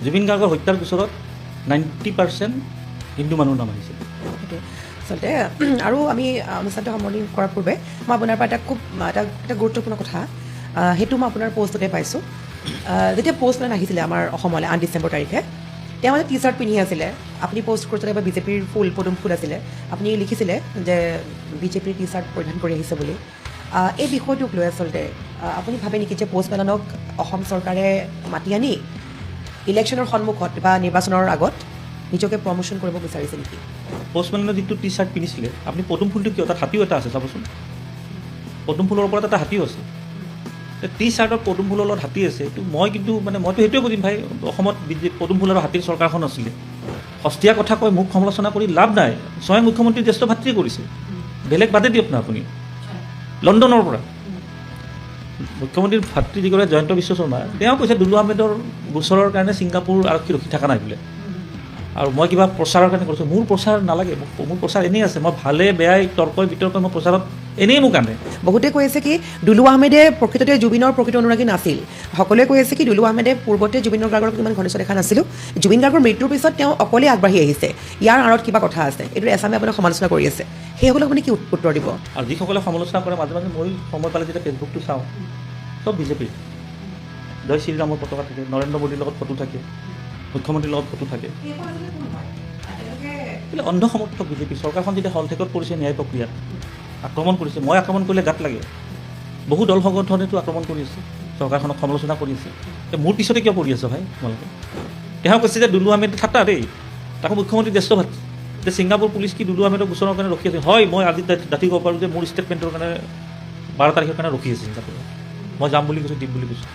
জুবিন গাৰ্গৰ হত্যাৰ গোচৰত 90% হিন্দু মানুহৰ নাম আহিছে। আচলতে আৰু আমি অনুষ্ঠানটো সামৰণি কৰাৰ পূৰ্বে মই আপোনাৰ পৰা এটা গুৰুত্বপূৰ্ণ কথা সেইটো মই আপোনাৰ পষ্টতে পাইছোঁ। যেতিয়া পষ্টমেন আহিছিলে আমাৰ অসমলৈ 8 ডিচেম্বৰ তাৰিখে, তেওঁ মানে টি চাৰ্ট পিন্ধি আছিলে। আপুনি পষ্ট কৰিছিলে বা বিজেপিৰ পদুম ফুল আছিলে, আপুনি লিখিছিলে যে বিজেপিৰ টি চাৰ্ট পৰিধান কৰি আহিছে বুলি। এই বিষয়টোক লৈ আচলতে আপুনি ভাবে নেকি যে পষ্টমেনক অসম চৰকাৰে মাতি আনি ইলেকশ্যনৰ সন্মুখত বা নিৰ্বাচনৰ আগত নিজকে প্ৰমোশ্যন কৰিব বিচাৰিছে নেকি? পষ্টমেনে যিটো টি চাৰ্ট পিন্ধিছিলে, আপুনি পদুম ফুলটো কিয়, তাত হাতীও এটা আছে চাবচোন। পদুম ফুলৰ ওপৰত এটা হাতীও আছে। টি চাৰ্টত পদুম ফুলৰ লগত হাতী আছে, এইটো মইতো সেইটোৱে বুজিম ভাই, অসমত পদুম ফুল আৰু হাতীৰ চৰকাৰখন আছিলে। সস্তীয়া কথা কৈ মোক সমালোচনা কৰি লাভ নাই। স্বয়ং মুখ্যমন্ত্ৰী জ্যেষ্ঠ ভাতৃয়ে কৰিছে, বেলেগ বাদে দিয়ক না আপুনি। লণ্ডনৰ পৰা মুখ্যমন্ত্ৰীৰ ভাতৃ যিগৰাকী জয়ন্ত বিশ্ব শৰ্মা, তেওঁ কৈছে দুলু আহমেদৰ গোচৰৰ কাৰণে ছিংগাপুৰ আৰক্ষী ৰখি থকা নাই বোলে। আৰু মই কিবা প্ৰচাৰৰ কাৰণে কৰিছোঁ, মোৰ প্ৰচাৰ নালাগে, মোৰ প্ৰচাৰ এনেই আছে। মই ভালে বেয়াই তৰ্কই বিতৰ্কই মই প্ৰচাৰত এনেই মোক আনে। বহুতে কৈ আছে কি দুলু আহমেদে প্ৰকৃততে জুবিনৰ প্ৰকৃত অনুৰাগী নাছিল। সকলোৱে কৈ আছে কি দুলু আহমেদে পূৰ্বতে জুবিন গাৰ্গৰ ইমান ঘনিষ্ঠ দেখা নাছিলোঁ, জুবিন গাৰ্গৰ মৃত্যুৰ পিছত তেওঁ অকলে আগবাঢ়ি আহিছে, ইয়াৰ আঁৰত কিবা কথা আছে। এইটো এছামে আপোনাক সমালোচনা কৰি আছে, সেইসকলক আপুনি কি উত্তৰ দিব? আৰু যিসকলে সমালোচনা কৰে মাজে মাজে মই সময় পালে যেতিয়া ফেচবুকটো চাওঁ, চব বিজেপিৰ। জয় শ্ৰীৰামৰ পতাকা থাকে, নৰেন্দ্ৰ মোদীৰ লগত ফটো থাকে, মুখ্যমন্ত্ৰীৰ লগত ফটো থাকে। অন্ধ সমৰ্থক বিজেপি। চৰকাৰখন যেতিয়া হলঠেকত পৰিছে ন্যায় প্ৰক্ৰিয়াত, আক্ৰমণ কৰিছে, মই আক্ৰমণ কৰিলে গাত লাগে। বহু দল সংগঠনেতো আক্ৰমণ কৰি আছে, চৰকাৰখনক সমালোচনা কৰি আছে। মোৰ পিছতে কিয় পৰি আছে ভাই তোমালোকে? তেওঁ কৈছে যে দুলু আহমেদ ঠাট্টা দেই, তাকো মুখ্যমন্ত্ৰী জ্যেষ্ঠ ভাতৃ, যে ছিংগাপুৰ পুলিচ কি দুলু আহমেদৰ গোচৰৰ কাৰণে ৰখি আছে? হয়, মই আজি দাঁতি ক'ব পাৰোঁ যে মোৰ ষ্টেটমেণ্টৰ কাৰণে 12 তাৰিখৰ কাৰণে ৰখি আছে ছিংগাপুৰত। মই যাম বুলি কৈছোঁ, দিম বুলি কৈছোঁ,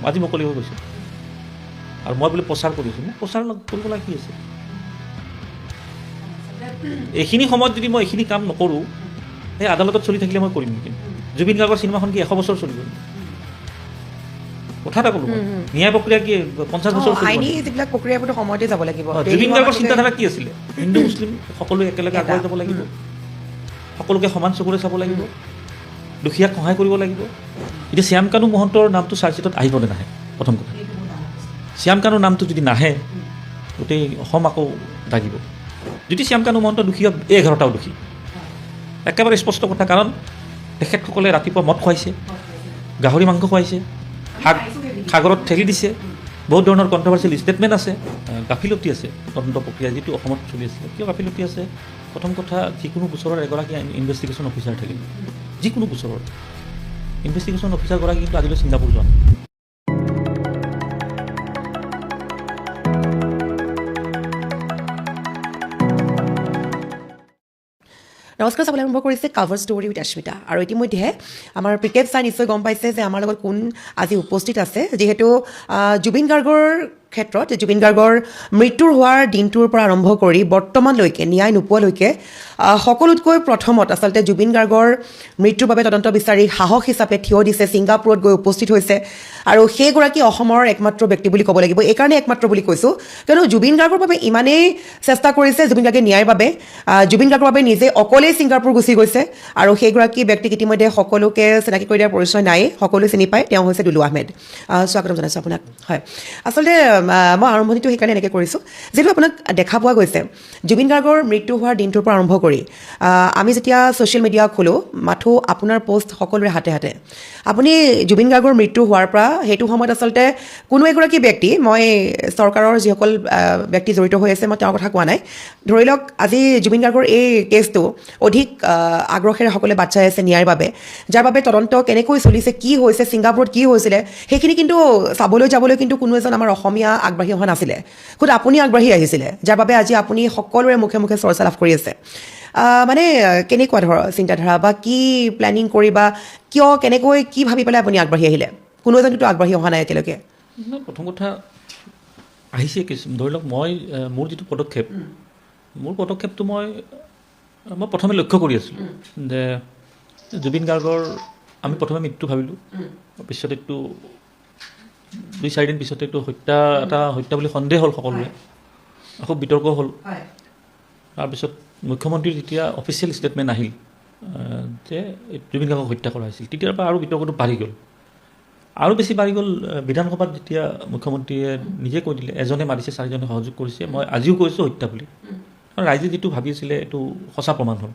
আজি মুকলি হৈ গৈছোঁ। আৰু মই বোলে প্ৰচাৰ কৰিছোঁ, মোক প্ৰচাৰ কৰিব লগা কি আছে? এইখিনি সময়ত যদি মই এইখিনি কাম নকৰোঁ, সেই আদালতত চলি থাকিলে মই কৰিম নেকি? জুবিন গাৰ্গৰ চিনেমাখন কি 100 বছৰ চলিব? কথা এটা ক'লোঁ, ন্যায় প্ৰক্ৰিয়া কি 50 বছৰ চলিব? আইনী যিবিলাক প্ৰক্ৰিয়াবোৰতো সময়তে যাব লাগিব। জুবিন গাৰ্গৰ চিন্তাধাৰা কি আছিলে? হিন্দু মুছলিম সকলোৱে একেলগে আগুৱাই যাব লাগিব, সকলোকে সমান চকুৰে চাব লাগিব, দুখীয়াক সহায় কৰিব লাগিব। এতিয়া শ্যাম কানু মহন্তৰ নামটো চাৰ্জশ্বিটত আহিব নে নাহে? প্ৰথম কথা, শ্যাম কানুৰ নামটো যদি নাহে, গোটেই অসম আকৌ দাগিব। যদি শ্যাম কানু মহন্ত দোষী হয়, 11টাও দোষী, একেবাৰে স্পষ্ট কথা। কাৰণ তেখেতসকলে ৰাতিপুৱা মদ খুৱাইছে, গাহৰি মাংস খুৱাইছে, সাগৰত ঠেলি দিছে, বহুত ধৰণৰ কণ্ট্ৰভাৰ্চিয়েল ষ্টেটমেণ্ট আছে। গাফিলতি আছে তদন্ত প্ৰক্ৰিয়া যিটো অসমত চলি আছিলে। কিয় গাফিলতি আছে? প্ৰথম কথা, যিকোনো গোচৰৰ এগৰাকী ইনভেষ্টিগেশ্যন অফিচাৰ থাকিব, যিকোনো গোচৰৰ ইনভেষ্টিগেশ্যন অফিচাৰগৰাকী কিন্তু আজিলৈ ছিংগাপুৰ যোৱা নাই। নমস্কাৰ, চাবলৈ আৰম্ভ কৰিছে কাভাৰ ষ্টৰী উইথ অস্মিতা। আৰু ইতিমধ্যে আমাৰ পিকেট ছাৰ নিশ্চয় গম পাইছে যে আমাৰ লগত কোন আজি উপস্থিত আছে। যিহেতু জুবিন গাৰ্গৰ ক্ষেত্ৰত জুবিন গাৰ্গৰ মৃত্যুৰ হোৱাৰ দিনটোৰ পৰা আৰম্ভ কৰি বৰ্তমানলৈকে ন্যায় নোপোৱালৈকে সকলোতকৈ প্ৰথমত আচলতে জুবিন গাৰ্গৰ মৃত্যুৰ বাবে তদন্ত বিচাৰি সাহস হিচাপে থিয় দিছে, ছিংগাপুৰত গৈ উপস্থিত হৈছে। আৰু সেইগৰাকী অসমৰ একমাত্ৰ ব্যক্তি বুলি ক'ব লাগিব। এইকাৰণে একমাত্ৰ বুলি কৈছোঁ কিয়নো জুবিন গাৰ্গৰ বাবে ইমানেই চেষ্টা কৰিছে, জুবিন গাৰ্গে ন্যায়ৰ বাবে, জুবিন গাৰ্গৰ বাবে নিজে অকলেই ছিংগাপুৰ গুচি গৈছে। আৰু সেইগৰাকী ব্যক্তিক ইতিমধ্যে সকলোকে চিনাকি কৰি দিয়াৰ পৰিচয় নাই, সকলোৱে চিনি পায়, তেওঁ হৈছে দুলু আহমেদ। স্বাগতম জনাইছোঁ আপোনাক। হয়, আচলতে মই আৰম্ভণিটো সেইকাৰণে এনেকৈ কৰিছোঁ যিহেতু আপোনাক দেখা পোৱা গৈছে জুবিন গাৰ্গৰ মৃত্যু হোৱাৰ দিনটোৰ পৰা আৰম্ভ কৰি আমি যেতিয়া ছ'চিয়েল মিডিয়া খোলোঁ, মাথো আপোনাৰ পষ্ট সকলোৰে হাতে হাতে। আপুনি জুবিন গাৰ্গৰ মৃত্যু হোৱাৰ পৰা সেইটো সময়ত আচলতে কোনো এগৰাকী ব্যক্তি, মই চৰকাৰৰ যিসকল ব্যক্তি জড়িত হৈ আছে মই তেওঁৰ কথা কোৱা নাই, ধৰি লওক আজি জুবিন গাৰ্গৰ এই কেছটো অধিক আগ্ৰহেৰে সকলোৱে বাট চাই আছে ন্যায়ৰ বাবে, যাৰ বাবে তদন্ত কেনেকৈ চলিছে, কি হৈছে, ছিংগাপুৰত কি হৈছিলে, সেইখিনি কিন্তু যাবলৈ কিন্তু কোনো এজন আমাৰ অসমীয়া আগবাঢ়ি অহা নাছিলে। খুদ আপুনি আগবাঢ়ি আহিছিলে, যাৰ বাবে আজি আপুনি সকলোৰে মুখে মুখে চৰ্চা লাভ কৰি আছে। মানে কেনেকুৱা ধৰণৰ চিন্তাধাৰা বা কি প্লেনিং কৰি বা কিয়, কেনেকৈ, কি ভাবি পেলাই আপুনি আগবাঢ়ি আহিলে? কোনো এজনতো আগবাঢ়ি অহা নাই এতিয়ালৈকে। প্ৰথম কথা আহিছে কিছু, ধৰি লওক মোৰ যিটো পদক্ষেপটো মই প্ৰথমে লক্ষ্য কৰি আছিলোঁ যে জুবিন গাৰ্গৰ আমি প্ৰথমে মৃত্যু ভাবিলোঁ, পিছত এইটো 2-4 দিন পিছতে এইটো হত্যা বুলি সন্দেহ হ'ল সকলোৰে, আকৌ বিতৰ্ক হ'ল। তাৰপিছত মুখ্যমন্ত্ৰীৰ যেতিয়া অফিচিয়েল ষ্টেটমেণ্ট আহিল যে জুবিন গাৰ্গক হত্যা কৰা হৈছিল, তেতিয়াৰ পৰা আৰু বিতৰ্কটো বাঢ়ি গ'ল। আৰু বেছি বাঢ়ি গ'ল বিধানসভাত যেতিয়া মুখ্যমন্ত্ৰীয়ে নিজে কৈ দিলে এজনে মাৰিছে 4জনে সহযোগ কৰিছে মই আজিও কৈছোঁ হত্যা বুলি ৰাইজে যিটো ভাবি আছিলে এইটো সঁচা প্ৰমাণ হ'ল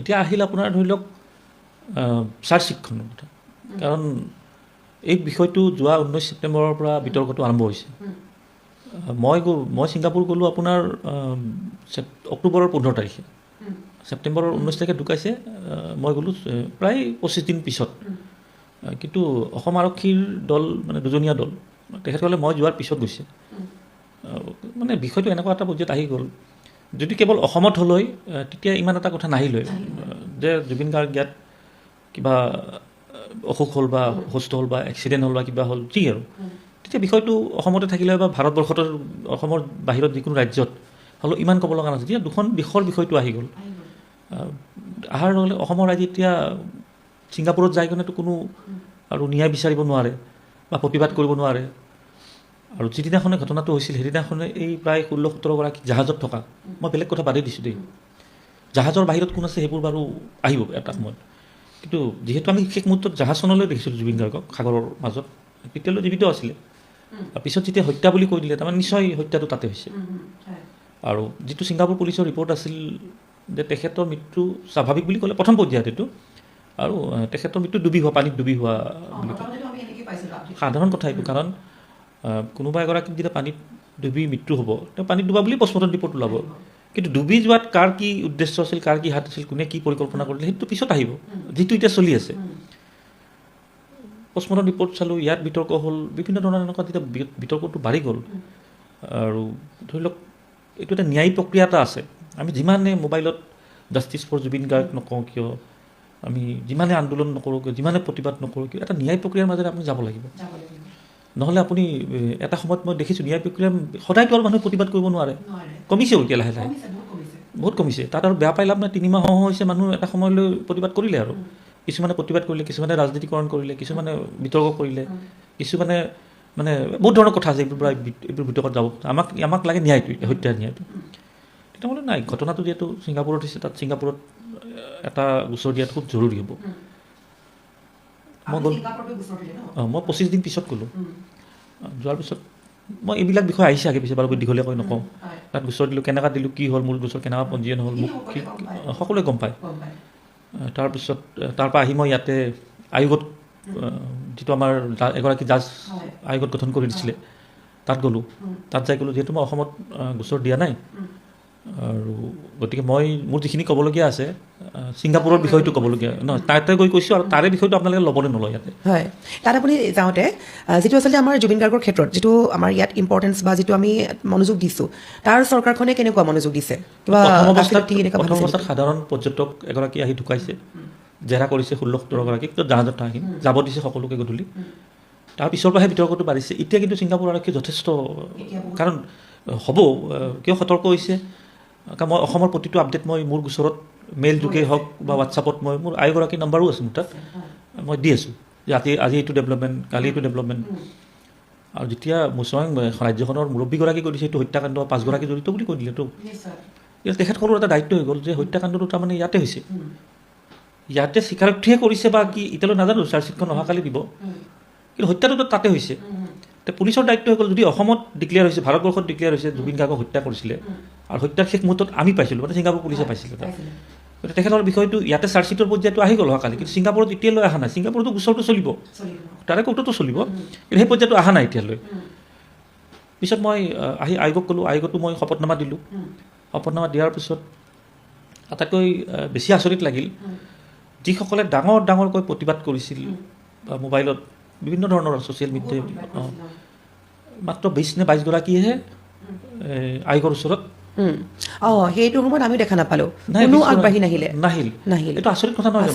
এতিয়া আহিল আপোনাৰ ধৰি লওক চাৰ্জশ্বিটখনৰ কথা কাৰণ এই বিষয়টো যোৱা 19 ছেপ্টেম্বৰৰ পৰা বিতৰ্কটো আৰম্ভ হৈছে মই ছিংগাপুৰ গ'লোঁ আপোনাৰ অক্টোবৰৰ 15 তাৰিখে ছেপ্টেম্বৰৰ 19 তাৰিখে ঢুকাইছে মই গ'লোঁ প্ৰায় 25 দিন পিছত কিন্তু অসম আৰক্ষীৰ দল মানে দুজনীয়া দল তেখেতসকলে মই যোৱাৰ পিছত গৈছে মানে বিষয়টো এনেকুৱা এটা পৰ্যায়ত আহি গ'ল যদি কেৱল অসমত হ'লৈ তেতিয়া ইমান এটা কথা নাহিল যে জুবিন গাৰ্গ ইয়াত কিবা অসুখ হ'ল বা সুস্থ হ'ল বা এক্সিডেণ্ট হ'ল বা কিবা হ'ল যি আৰু তেতিয়া বিষয়টো অসমতে থাকিলে বা ভাৰতবৰ্ষত অসমৰ বাহিৰত যিকোনো ৰাজ্যত হ'লেও ইমান ক'ব লগা নাছিল এতিয়া দুখন দেশৰ বিষয়টো আহি গ'ল অহাৰ লগে লগে অসমৰ ৰাইজে এতিয়া ছিংগাপুৰত যাই কিনেতো কোনো আৰু ন্যায় বিচাৰিব নোৱাৰে বা প্ৰতিবাদ কৰিব নোৱাৰে আৰু যিদিনাখনে ঘটনাটো হৈছিল সেইদিনাখনে এই প্ৰায় 16-17 গৰাকী জাহাজত থকা মই বেলেগ কথা বাদেই দিছোঁ দেই জাহাজৰ বাহিৰত কোন আছে সেইবোৰ বাৰু আহিব এটা সময়ত কিন্তু যিহেতু আমি শেষ মুহূৰ্তত জাহাজখনলৈ দেখিছিলোঁ জুবিন গাৰ্গক সাগৰৰ মাজত তেতিয়ালৈ জীৱিত আছিলে পিছত যেতিয়া হত্যা বুলি কৈ দিলে তাৰমানে নিশ্চয় হত্যাটো তাতে হৈছে আৰু যিটো ছিংগাপুৰ পুলিচৰ ৰিপৰ্ট আছিল যে তেখেতৰ মৃত্যু স্বাভাৱিক বুলি ক'লে প্ৰথম পৰ্যায়ত এইটো আৰু তেখেতৰ মৃত্যু পানীত ডুবি হোৱা বুলি কয় সাধাৰণ কথা এইটো কাৰণ কোনোবা এগৰাকীক যেতিয়া পানীত ডুবি মৃত্যু হ'ব তেওঁ পানীত ডুবা বুলি পষ্টমৰ্টম ৰিপৰ্ট ওলাব কিন্তু ডুবি যোৱাত কাৰ কি উদ্দেশ্য আছিল কাৰ কি হাত আছিল কোনে কি পৰিকল্পনা কৰিলে সেইটো পিছত আহিব যিটো এতিয়া চলি আছে পষ্টমৰ্টম ৰিপৰ্ট চালোঁ ইয়াত বিতৰ্ক হ'ল বিভিন্ন ধৰণৰ এনেকুৱা যেতিয়া বিতৰ্কটো বাঢ়ি গ'ল আৰু ধৰি লওক এইটো এটা ন্যায়িক প্ৰক্ৰিয়া এটা আছে আমি যিমানে মোবাইলত জাষ্টিছ ফৰ জুবিন গাৰ্গ নকওঁ কিয় আমি যিমানে আন্দোলন নকৰোঁ কিয় যিমানে প্ৰতিবাদ নকৰোঁ কিয় এটা ন্যায় প্ৰক্ৰিয়াৰ মাজেৰে আপুনি যাব লাগিব নহ'লে আপুনি এটা সময়ত মই দেখিছোঁ ন্যায় প্ৰক্ৰিয়া সদায়তো আৰু মানুহে প্ৰতিবাদ কৰিব নোৱাৰে কমিছেও এতিয়া লাহে লাহে বহুত কমিছে তাত আৰু বেয়া পাই লাভ নাই 3 মাহ হৈছে মানুহ এটা সময়লৈ প্ৰতিবাদ কৰিলে আৰু কিছুমানে প্ৰতিবাদ কৰিলে কিছুমানে ৰাজনীতিকৰণ কৰিলে কিছুমানে বিতৰ্ক কৰিলে কিছুমানে মানে বহুত ধৰণৰ কথা আছে এইবোৰ পৰা এইবোৰ বিতৰ্কত যাব আমাক লাগে ন্যায়টো হত্যাৰ ন্যায়টো তেতিয়া মানে নাই ঘটনাটো যিহেতু ছিংগাপুৰত হৈছে তাত ছিংগাপুৰত এটা গোচৰ দিয়াটো খুব জৰুৰী হ'ব মই গ'লোঁ মই 25 দিন পিছত গ'লোঁ যোৱাৰ পিছত মই এইবিলাক বিষয় আহিছে আগে পিছে বাৰু দীঘলীয়াকৈ নকওঁ তাত গোচৰ দিলোঁ কেনেকুৱা দিলোঁ কি হ'ল মোৰ গোচৰ কেনেকুৱা পঞ্জীয়ন হ'ল মোক কি সকলোৱে গম পায় তাৰপিছত তাৰপৰা আহি মই ইয়াতে আয়োগত যিটো আমাৰ এগৰাকী জাজ আয়োগত গঠন কৰি দিছিলে তাত গ'লোঁ তাত যাই গ'লোঁ যিহেতু মই অসমত গোচৰ দিয়া নাই আৰু গতিকে মই মোৰ যিখিনি ক'বলগীয়া আছে ছিংগাপুৰৰ বিষয়টো ক'বলগীয়া নহয় তাতে গৈ কৈছোঁ আৰু তাৰে বিষয়টো আপোনালোকে ল'বনে নলয় ইয়াতে হয় তাত আপুনি যাওঁতে যিটো আচলতে আমাৰ জুবিন গাৰ্গৰ ক্ষেত্ৰত যিটো আমাৰ ইয়াত ইম্পৰ্টেঞ্চ বা যিটো আমি মনোযোগ দিছোঁ তাৰ চৰকাৰখনে কেনেকুৱা মনোযোগ দিছে কিবা প্ৰথম অৱস্থাত সাধাৰণ পৰ্যটক এগৰাকী আহি ঢুকাইছে জেৰা কৰিছে 16-17 গৰাকীক তো জাহাজত থাকি যাব দিছে সকলোকে গধূলি তাৰ পিছৰ পৰাহে বিতৰ্কটো বাঢ়িছে এতিয়া কিন্তু ছিংগাপুৰ আৰক্ষী যথেষ্ট কাৰণ হ'ব কিয় সতৰ্ক হৈছে কাৰণ মই অসমৰ প্ৰতিটো আপডেট মই মোৰ গোচৰত মেইল যোগেই হওক বা হোৱাটছআপত মই মোৰ আয়োগৰাকীৰ নম্বৰো আছে মোৰ তাত মই দি আছোঁ যে আজি এইটো ডেভেলপমেণ্ট কালি এইটো ডেভেলপমেণ্ট আৰু যেতিয়া স্বয়ং ৰাজ্যখনৰ মুৰব্বীগৰাকী কৈ দিছে এইটো হত্যাকাণ্ড 5 গৰাকী জড়িত বুলি কৈ দিলেতো তেখেতসকলৰ এটা দায়িত্ব হৈ গ'ল যে হত্যাকাণ্ডটো তাৰমানে ইয়াতে হৈছে ইয়াতে স্বীকাৰোক্তিহে কৰিছে বা কি এতিয়ালৈ নাজানো চাৰ্জশ্বিটখন অহাকালি দিব কিন্তু হত্যাটোতো তাতে হৈছে এতিয়া পুলিচৰ দায়িত্ব হৈ গ'ল যদি অসমত ডিক্লেয়াৰ হৈছে ভাৰতবৰ্ষত ডিক্লেয়াৰ হৈছে জুবিন গাৰ্গক হত্যা কৰিছিলে আৰু হত্যাৰ শেষ মুহূৰ্তত আমি পাইছিলোঁ মানে ছিংগাপুৰ পুলিচে পাইছিলে গতিকে তেখেতৰ বিষয়টো ইয়াতে চাৰ্জশ্বিটৰ পৰ্যায়টো আহি গ'ল অহাকালি কিন্তু ছিংগাপুৰত এতিয়ালৈ অহা নাই ছিংগাপুৰতো গোচৰটো চলিব তাৰে কোৰ্টতো চলিব কিন্তু সেই পৰ্যায়টো অহা নাই এতিয়ালৈ পিছত মই আহি আয়োগক ক'লোঁ আয়োগতো মই শপতনামা দিলোঁ শপতনামা দিয়াৰ পিছত আটাইতকৈ বেছি আচৰিত লাগিল যিসকলে ডাঙৰকৈ প্ৰতিবাদ কৰিছিল বা মোবাইলত বিভিন্ন ধৰণৰ ছ'চিয়েল মিডিয়াত মাত্ৰ 20 নে 22 গৰাকীয়েহে আয়োগৰ ওচৰত সেইটো সময়ত আমিও দেখা নাপালোঁ কোনো আগবাঢ়ি নাহিল এইটো আচৰিত কথা নহয়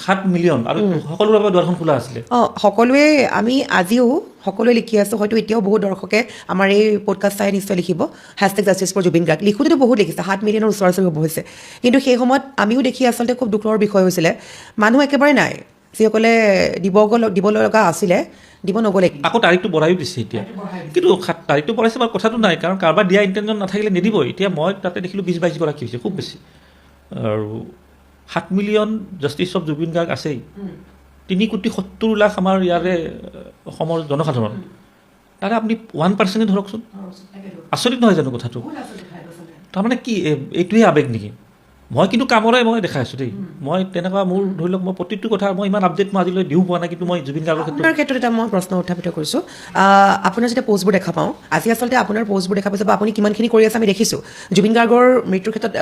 7 মিলিয়ন আৰু সকলোৰে বাবে দুৱাৰখন খোলা আছিলে সকলোৱে আমি আজিও সকলোৱে লিখি আছোঁ হয়তো এতিয়াও বহুত দৰ্শকে আমাৰ এই পডকাষ্ট চাই নিশ্চয় লিখিব #জাষ্টিছ ফৰ জুবিন গাৰ্গ লিখোঁতেতো বহুত লিখিছে 7 মিলিয়নৰ ওচৰা ওচৰি হ'ব হৈছে কিন্তু সেই সময়ত আমিও দেখি আচলতে খুব দুখৰ বিষয় হৈছিলে মানুহ একেবাৰে নাই যিসকলে দিব লগা আছিলে দিব নগ'লে আকৌ তাৰিখটো বঢ়াইও দিছে এতিয়া কিন্তু তাৰিখটো বঢ়াইছে বাৰু কথাটো নাই কাৰণ কাৰোবাৰ দিয়া ইণ্টেনশ্যন নাথাকিলে নিদিবই এতিয়া মই তাতে দেখিলোঁ 20-22 গৰাকী হৈছে খুব বেছি আৰু 7 million justice of Zubeen Garg আছেই 3,70,00,000 আমাৰ ইয়াৰে অসমৰ জনসাধাৰণ, তাৰে আপুনি 1% ধৰকচোন, আচৰিত নহয় জানো কথাটো? তাৰমানে কি এইটোৱে আৱেগ নেকি? মই কিন্তু কামৰে মই দেখাই আছোঁ দেই, মই তেনেকুৱা মোৰ ধৰি লওক মই প্ৰতিটো কথা মই ইমান আপডেট মই আজিলৈ দিও পোৱা নাই, কিন্তু মই জুবিন গাৰ্গৰ আপোনাৰ ক্ষেত্ৰত এটা মই প্ৰশ্ন উত্থাপিত কৰিছোঁ। আপোনাৰ যেতিয়া পষ্টবোৰ দেখা পাওঁ, আজি আচলতে আপোনাৰ পষ্টবোৰ দেখা পাইছোঁ বা আপুনি কিমানখিনি কৰি আছে আমি দেখিছোঁ। জুবিন গাৰ্গৰ মৃত্যুৰ ক্ষেত্ৰত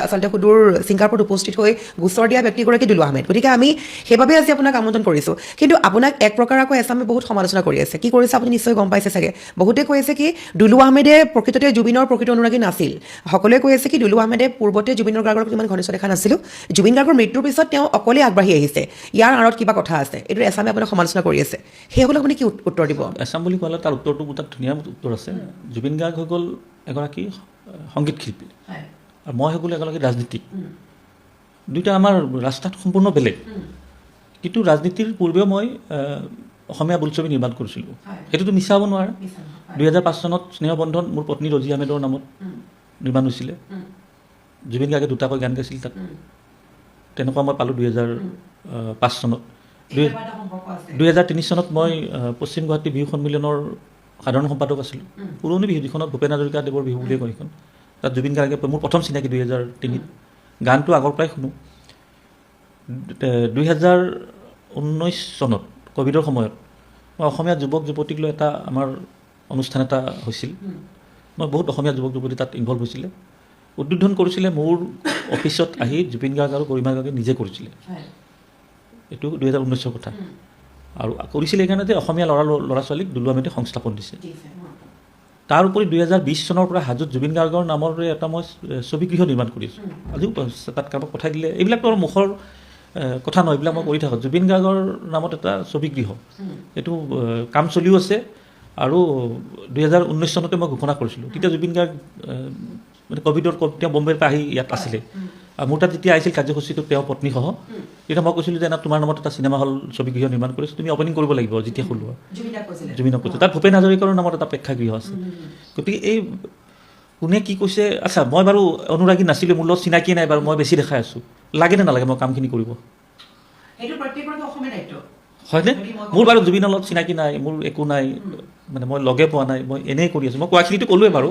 আচলতে সুদূৰ ছিংগাপুৰত উপস্থিত হৈ গোচৰ দিয়া ব্যক্তিগৰাকী দুলু আহমেদ, গতিকে আমি সেইবাবে আজি আপোনাক আমন্ত্ৰণ কৰিছোঁ। কিন্তু আপোনাক এক প্ৰকাৰ আকৌ এছামে বহুত সমালোচনা কৰি আছে। কি কৰিছে আপুনি নিশ্চয় গম পাইছে চাগে। বহুতে কৈ আছে কি দুলু আহমেদে প্ৰকৃততে জুবিনৰ প্ৰকৃত অনুৰাগী নাছিল। সকলোৱে কৈ আছে কি দুলু আহমেদে পূৰ্বতে জুবিন গাৰ্গৰ ইমান ঘনিষ্ঠ দেখা নাছিলোঁ, জুবিন গাৰ্গৰ মৃত্যুৰ পিছত তেওঁ অকলে আগবাঢ়ি আহিছে, ইয়াৰ আঁৰত কিবা কথা আছে। এইটো এছামে আপোনাক সমালোচনা কৰি আছে, সেইসকলক আপুনি কি উত্তৰ দিব? এছাম বুলি ক'লে তাৰ উত্তৰটো তাত ধুনীয়া উত্তৰ আছে। জুবিন গাৰ্গ হৈ গ'ল এগৰাকী সংগীত শিল্পী আৰু মই হৈ গ'লো এগৰাকী ৰাজনীতিক। দুয়োটা আমাৰ ৰাস্তাত সম্পূৰ্ণ বেলেগ, কিন্তু ৰাজনীতিৰ পূৰ্বেও মই অসমীয়া বোলছবি নিৰ্মাণ কৰিছিলোঁ, সেইটোতো মিছা হ'ব নোৱাৰে। 2005 চনত স্নেহবন্ধন মোৰ পত্নী ৰজি আহমেদৰ নামত নিৰ্মাণ হৈছিলে। জুবিন গাৰ্গে দুটাকৈ গান গাইছিল তাত, তেনেকুৱা মই পালোঁ 2005 চনত। 2003 চনত মই পশ্চিম গুৱাহাটী বিহু সন্মিলনৰ সাধাৰণ সম্পাদক আছিলোঁ। পুৰণি বিহু যিখনত ভূপেন হাজৰিকাদেৱৰ বিহু বুলিয়ে কয় সেইখন, তাত জুবিন গাৰ্গে মোৰ প্ৰথম চিনাকি 2003। গানটো আগৰ পৰাই শুনো। 2019 চনত ক'ভিডৰ সময়ত মই অসমীয়া যুৱক যুৱতীক লৈ এটা আমাৰ অনুষ্ঠান এটা হৈছিল। মই বহুত অসমীয়া যুৱক যুৱতী তাত ইনভলভ হৈছিলে। উদ্বোধন কৰিছিলে মোৰ অফিচত আহি জুবিন গাৰ্গ আৰু গৰিমা গাৰ্গে নিজে কৰিছিলে। এইটো 2019 কথা। আৰু কৰিছিলে এইকাৰণে যে অসমীয়া ল'ৰা ছোৱালীক দুলু আহমেদে সংস্থাপন দিছে। তাৰ উপৰি 2020 চনৰ পৰা হাজোত জুবিন গাৰ্গৰ নামৰে এটা মই ছবিগৃহ নিৰ্মাণ কৰি আছোঁ। আজিও তাত কাৰোবাক পঠাই দিলে, এইবিলাকতো আৰু মুখৰ কথা নহয়, এইবিলাক মই কৰি থাকোঁ। জুবিন গাৰ্গৰ নামত এটা ছবিগৃহ, এইটো কাম চলিও আছে। আৰু 2019 চনতে মই ঘোষণা কৰিছিলোঁ, তেতিয়া জুবিন গাৰ্গ মানে ক'ভিডৰ তেওঁ বম্বেৰ পৰা আহি ইয়াত আছিলে। আৰু মোৰ তাত যেতিয়া আহিছিল কাৰ্যসূচীটো তেওঁৰ পত্নীসহ, তেতিয়া মই কৈছিলোঁ যে তোমাৰ নামত এটা চিনেমা হল ছবিগৃহ নিৰ্মাণ কৰিছোঁ, তুমি অপেনিং কৰিব লাগিব যেতিয়া খোলোৱা। জুবিনক কৈছোঁ। তাত ভূপেন হাজৰিকাৰ নামত এটা প্ৰেক্ষাগৃহ আছে। গতিকে এই কোনে কি কৈছে, আচ্ছা মই বাৰু অনুৰাগী নাছিলোঁ, মোৰ লগত চিনাকি নাই বাৰু, মই বেছি দেখাই আছোঁ, লাগে নে নালাগে মই কামখিনি কৰিব? হয়নে? মোৰ বাৰু জুবিনৰ লগত চিনাকি নাই, মোৰ একো নাই, মানে মই লগে পোৱা নাই, মই এনেই কৰি আছোঁ। মই কোৱাখিনিতো ক'লোৱে বাৰু,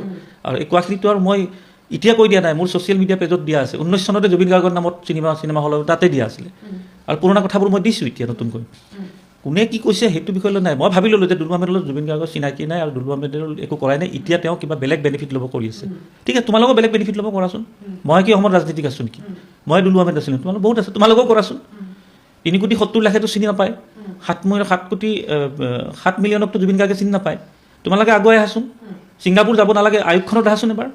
আৰু এই কোৱাখিনিতো আৰু মই এতিয়া কৈ দিয়া নাই, মোৰ ছ'চিয়েল মিডিয়া পেজত দিয়া আছে। 19 চনতে জুবিন গাৰ্গৰ নামত চিনেমা হল তাতে দিয়া আছিলে। আৰু পুৰণা কথাবোৰ মই দিছোঁ এতিয়া নতুনকৈ। কোনে কি কৈছে সেইটো বিষয়লৈ নাই। মই ভাবি ল'লোঁ যে দুলু আহমেদৰ লগত জুবিন গাৰ্গৰ চিনাকি নাই আৰু দুলু আহমেদৰ একো কৰাই নাই, এতিয়া তেওঁ কিবা বেলেগ বেনিফিট ল'ব কৰি আছে। ঠিক আছে, তোমালোকেও বেলেগ বেনিফিট ল'ব কৰাচোন। মই কি অসমত ৰাজনীতিক আছোঁ নেকি? মই দুলু আহমেদ আছিলোঁ, তোমালোক বহুত আছে, তোমালোকেও কৰাচোন। 3,70,00,000-টো চিনি নাপায়, 7 মিলিয়নকতো জুবিন গাৰ্গে চিনি নাপায়। তোমালোকে আগুৱাই আহাচোন, ছিংগাপুৰ যাব নালাগে, আয়োগখনত আহাচোন এবাৰ।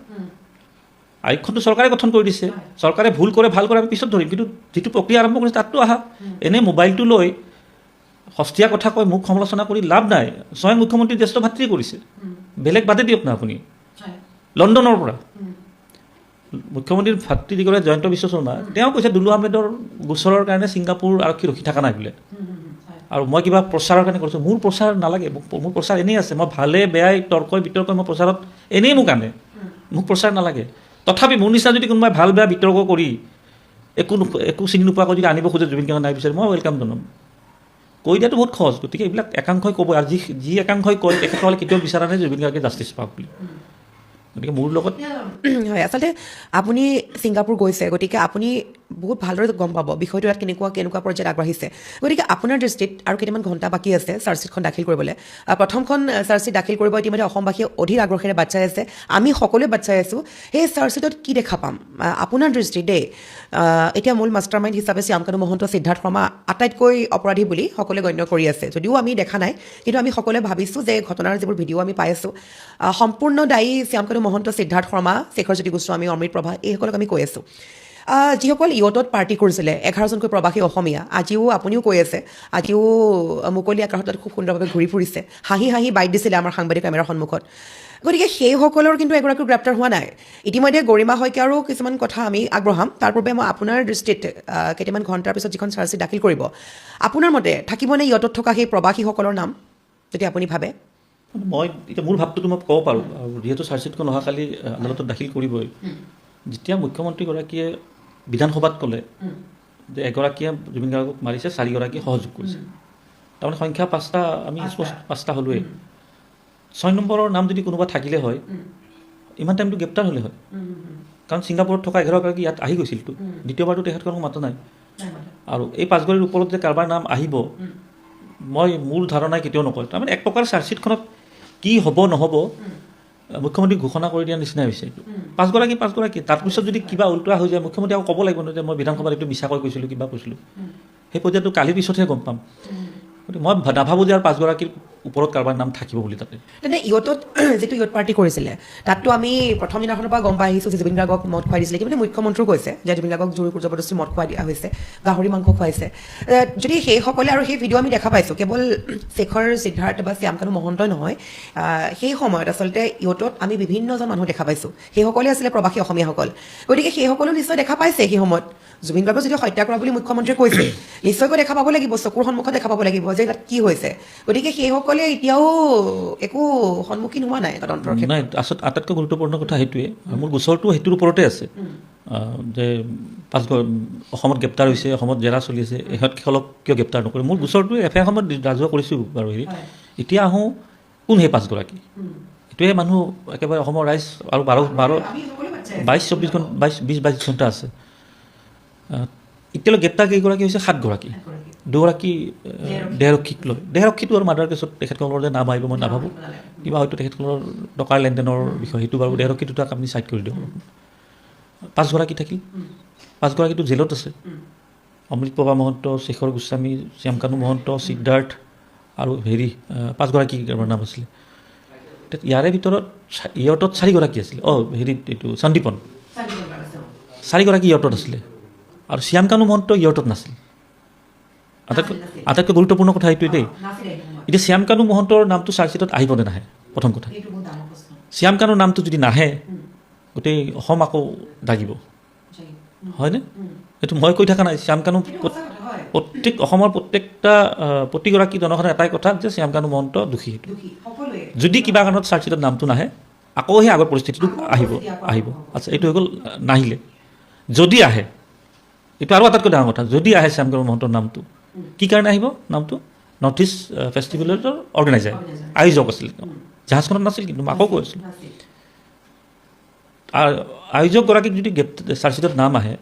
আয়োগখনটো চৰকাৰে গঠন কৰি দিছে, চৰকাৰে ভুল কৰে ভাল কৰে আমি পিছত ধৰিম, কিন্তু যিটো প্ৰক্ৰিয়া আৰম্ভ কৰিছে তাততো আহা। এনেই মোবাইলটো লৈ সস্তীয়া কথা কৈ মোক সমালোচনা কৰি লাভ নাই। স্বয়ং মুখ্যমন্ত্ৰী জ্যেষ্ঠ ভাতৃয়ে কৰিছে, বেলেগ বাদে দিয়ক না আপুনি। লণ্ডনৰ পৰা মুখ্যমন্ত্ৰীৰ ভাতৃ জয়ন্ত বিশ্ব শৰ্মা, তেওঁ কৈছে দুলু আহমেদৰ গোচৰৰ কাৰণে ছিংগাপুৰ আৰক্ষী ৰখি থকা নাই বোলে। আৰু মই কিবা প্ৰচাৰৰ কাৰণে কৰিছোঁ, মোৰ প্ৰচাৰ নালাগে, মোৰ প্ৰচাৰ এনেই আছে। মই ভালে বেয়াই তৰ্কই বিতৰ্কই মই প্ৰচাৰত এনেই মোক আনে, মোক প্ৰচাৰ নালাগে। তথাপি মোৰ নিচিনা যদি কোনোবাই ভাল বেয়া বিতৰ্ক কৰি একো চিনি নোপোৱাকৈ যদি আনিব খোজে জুবিন গাৰ্গক নাই বিচাৰে, মই ৱেলকাম জনাম। কৈ দিয়াটো বহুত সহজ। গতিকে এইবিলাক একাংশই ক'ব, আৰু যি একাংশই কয় তেখেতসকলে কেতিয়াও বিচৰা নাই জুবিন গাৰ্গে জাষ্টিছ পাওক বুলি। গতিকে মোৰ লগত হয়, আচলতে আপুনি ছিংগাপুৰ গৈছে, গতিকে আপুনি বহুত ভালদৰে গম পাব বিষয়টো ইয়াত কেনেকুৱা পৰ্যায়ত আগবাঢ়িছে। গতিকে আপোনাৰ দৃষ্টিত আৰু কেইটামান ঘণ্টা বাকী আছে চাৰ্জশ্বিটখন দাখিল কৰিবলৈ। প্ৰথমখন চাৰ্জশ্বিট দাখিল কৰিব ইতিমধ্যে অসমবাসীয়ে অধিক আগ্ৰহেৰে বাট চাই আছে, আমি সকলোৱে বাট চাই আছোঁ। সেই চাৰ্জশ্বিটত কি দেখা পাম আপোনাৰ দৃষ্টিত দেই? এতিয়া মূল মাষ্টাৰ মাইণ্ড হিচাপে শ্যামকানু মহন্ত, সিদ্ধাৰ্থ শৰ্মা আটাইতকৈ অপৰাধী বুলি সকলোৱে গণ্য কৰি আছে, যদিও আমি দেখা নাই, কিন্তু আমি সকলোৱে ভাবিছোঁ যে ঘটনাৰ যিবোৰ ভিডিঅ' আমি পাই আছোঁ সম্পূৰ্ণ দায়ী শ্যামকানু মহন্ত, সিদ্ধাৰ্থ শৰ্মা, শেখৰজ্যোতি গোস্বামী, অমৃত প্ৰভা, এইসকলক আমি কৈ আছোঁ। যিসকল ইয়টত পাৰ্টি কৰিছিলে 11জনকৈ প্ৰৱাসী অসমীয়া, আজিও আপুনিও কৈ আছে, আজিও মুকলি আকাশত খুব সুন্দৰভাৱে ঘূৰি ফুৰিছে, হাঁহি হাঁহি বাইট দিছিলে আমাৰ সাংবাদিক কেমেৰাৰ সন্মুখত। গতিকে সেইসকলৰ কিন্তু এগৰাকীও গ্ৰেপ্তাৰ হোৱা নাই। ইতিমধ্যে গৰিমা শইকীয়াৰো কিছুমান কথা আমি আগবঢ়াম, তাৰ পূৰ্বে মই আপোনাৰ দৃষ্টিত কেইটামান ঘণ্টাৰ পিছত যিখন চাৰ্জশ্বিট দাখিল কৰিব, আপোনাৰ মতে থাকিবনে ইয়টত থকা সেই প্ৰৱাসীসকলৰ নাম, যদি আপুনি ভাবে? মই এতিয়া মোৰ ভাৱটোতো মই ক'ব পাৰোঁ, আৰু যিহেতু চাৰ্জশ্বিটখন অহাকালি আদালতত দাখিল কৰিবই। যেতিয়া মুখ্যমন্ত্ৰীগৰাকীয়ে বিধানসভাত ক'লে যে এগৰাকীয়ে জুবিন গাৰ্গক মাৰিছে, 4গৰাকীয়ে সহযোগ কৰিছে। তাৰমানে সংখ্যা 5টা, আমি 5টা হ'লোৱেই। 6 নম্বৰৰ নাম যদি কোনোবা থাকিলে হয় ইমান টাইমটো গ্ৰেপ্তাৰ হ'লে হয়, কাৰণ ছিংগাপুৰত থকা 11গৰাকী ইয়াত আহি গৈছিলতো, দ্বিতীয়বাৰতো তেখেতসকলক মাতা নাই। আৰু এই 5গৰাকীৰ ওপৰত যে কাৰোবাৰ নাম আহিব, মই মোৰ ধাৰণাই কেতিয়াও নকয়। তাৰমানে এক প্ৰকাৰ চাৰ্জশ্বিটখনত কি হ'ব নহ'ব মুখ্যমন্ত্ৰীক ঘোষণা কৰি দিয়াৰ নিচিনাই হৈছে এইটো। 5গৰাকী তাৰপিছত যদি কিবা উল্টা হৈ যায় মুখ্যমন্ত্ৰী আকৌ ক'ব লাগিব নহয় যে মই বিধানসভাত এইটো মিছাকৈ কৈছিলোঁ, কিবা কৈছিলোঁ। সেই পৰ্যায়টো কালিৰ পিছতহে গম পাম। গতিকে মই নাভাবোঁ যে আৰু 5গৰাকীৰ ওপৰত কাৰোবাৰ নাম থাকিব বুলি তাতে। তেনে ইয়টত যিটো ইয়ট পাৰ্টি কৰিছিলে তাততো আমি প্ৰথম দিনাখনৰ পৰা গম পাই আহিছোঁ যে জুবিন গাৰ্গক মদ খুৱাই দিছিলে, কিন্তু মুখ্যমন্ত্ৰীও কৈছে যে জুবিন গাৰ্গক জোৰ জবৰদস্তি মদ খুৱাই দিয়া হৈছে, গাহৰি মাংস খুৱাইছে। যদি সেইসকলে, আৰু সেই ভিডিঅ' আমি দেখা পাইছোঁ, কেৱল শেখৰ সিদ্ধাৰ্থ বা শ্যামকানু মহন্তই নহয়, সেই সময়ত আচলতে ইয়টত আমি বিভিন্নজন মানুহ দেখা পাইছোঁ, সেইসকলে আছিলে প্ৰৱাসী অসমীয়াসকল। গতিকে সেইসকলেও নিশ্চয় দেখা পাইছে সেই সময়ত জুবিন গাৰ্গক যদি হত্যা কৰা বুলি মুখ্যমন্ত্ৰীয়ে কৈছে, নিশ্চয়কৈ দেখা পাব লাগিব, চকুৰ সন্মুখত দেখা পাব লাগিব যে তাত কি হৈছে। গতিকে সেইসকলে এতিয়াও একো সন্মুখীন হোৱা নাই তদন্তৰ ক্ষেত্ৰত। নাই, আটাইতকৈ গুৰুত্বপূৰ্ণ কথা সেইটোৱে। মোৰ গোচৰটো সেইটোৰ ওপৰতে আছে যে অসমত গ্ৰেপ্তাৰ হৈছে, অসমত জেৰা চলি আছে, ইহঁতসকলক কিয় গ্ৰেপ্তাৰ নকৰে। মোৰ গোচৰটো FIR সময়ত ৰাজহুৱা কৰিছোঁ বাৰু। হেৰি এতিয়া আহোঁ কোন সেই 5গৰাকী, এইটোৱে মানুহ একেবাৰে অসমৰ ৰাইজ আৰু 22 ঘণ্টা আছে। এতিয়ালৈ গ্ৰেপ্তাৰ কেইগৰাকী হৈছে? 7গৰাকী। 2গৰাকী দেহৰক্ষীক লৈ। দেহৰক্ষীটো আৰু মাৰ্ডাৰ কেছত তেখেতসকলৰ যে নাম আহিব মই নাভাবোঁ, কিবা হয়তো তেখেতসকলৰ টকাৰ লেনদেনৰ বিষয়, সেইটো বাৰু দেহৰক্ষীটো তাক আপুনি চাইড কৰি দিয়ক। 5গৰাকী থাকিল, 5গৰাকীটো জেলত আছে। অমৃতপ্ৰভা মহন্ত, শেখৰ গোস্বামী, শ্যামকানু মহন্ত, সিদ্ধাৰ্থ আৰু 5গৰাকী নাম আছিলে। ইয়াৰে ভিতৰত ইয়টত 4গৰাকী আছিলে। এইটো সন্দীপন 4গৰাকী ইয়টত আছিলে, আৰু শ্যামকানু মহন্ত ইয়টত নাছিল। আটাইতকৈ গুৰুত্বপূৰ্ণ কথা এইটোৱে দেই। এতিয়া শ্যামকানু মহন্তৰ নামটো চাৰ্জশ্বিটত আহিব নে নাহে, প্ৰথম কথা। শ্যামকানুৰ নামটো যদি নাহে গোটেই অসম আকৌ দাগিব, হয়নে? এইটো মই কৈ থকা নাই। শ্যামকানু অসমৰ প্ৰতিগৰাকী জনসাধাৰণৰ এটাই কথা যে শ্যামকানু মহন্ত দোষী। সেইটো যদি কিবা কাৰণত চাৰ্জশ্বিটত নামটো নাহে আকৌ সেই আগৰ পৰিস্থিতিটো আহিব। আচ্ছা, এইটো হৈ গ'ল। নাহিলে যদি আহে, এইটো আৰু আটাইতকৈ ডাঙৰ কথা, যদি আহে শ্যামকানু মহন্তৰ নামটো, কি কাৰণে আহিব নামটো? নৰ্থ ইষ্ট ফেষ্টিভেলৰ অৰ্গেনাইজাৰ, আয়োজক আছিল। জাহাজখনত নাছিল, কিন্তু আকৌ কৈ আছিলোঁ আয়োজকগৰাকীক যদি চাৰ্জশ্বিটত নাম আহে,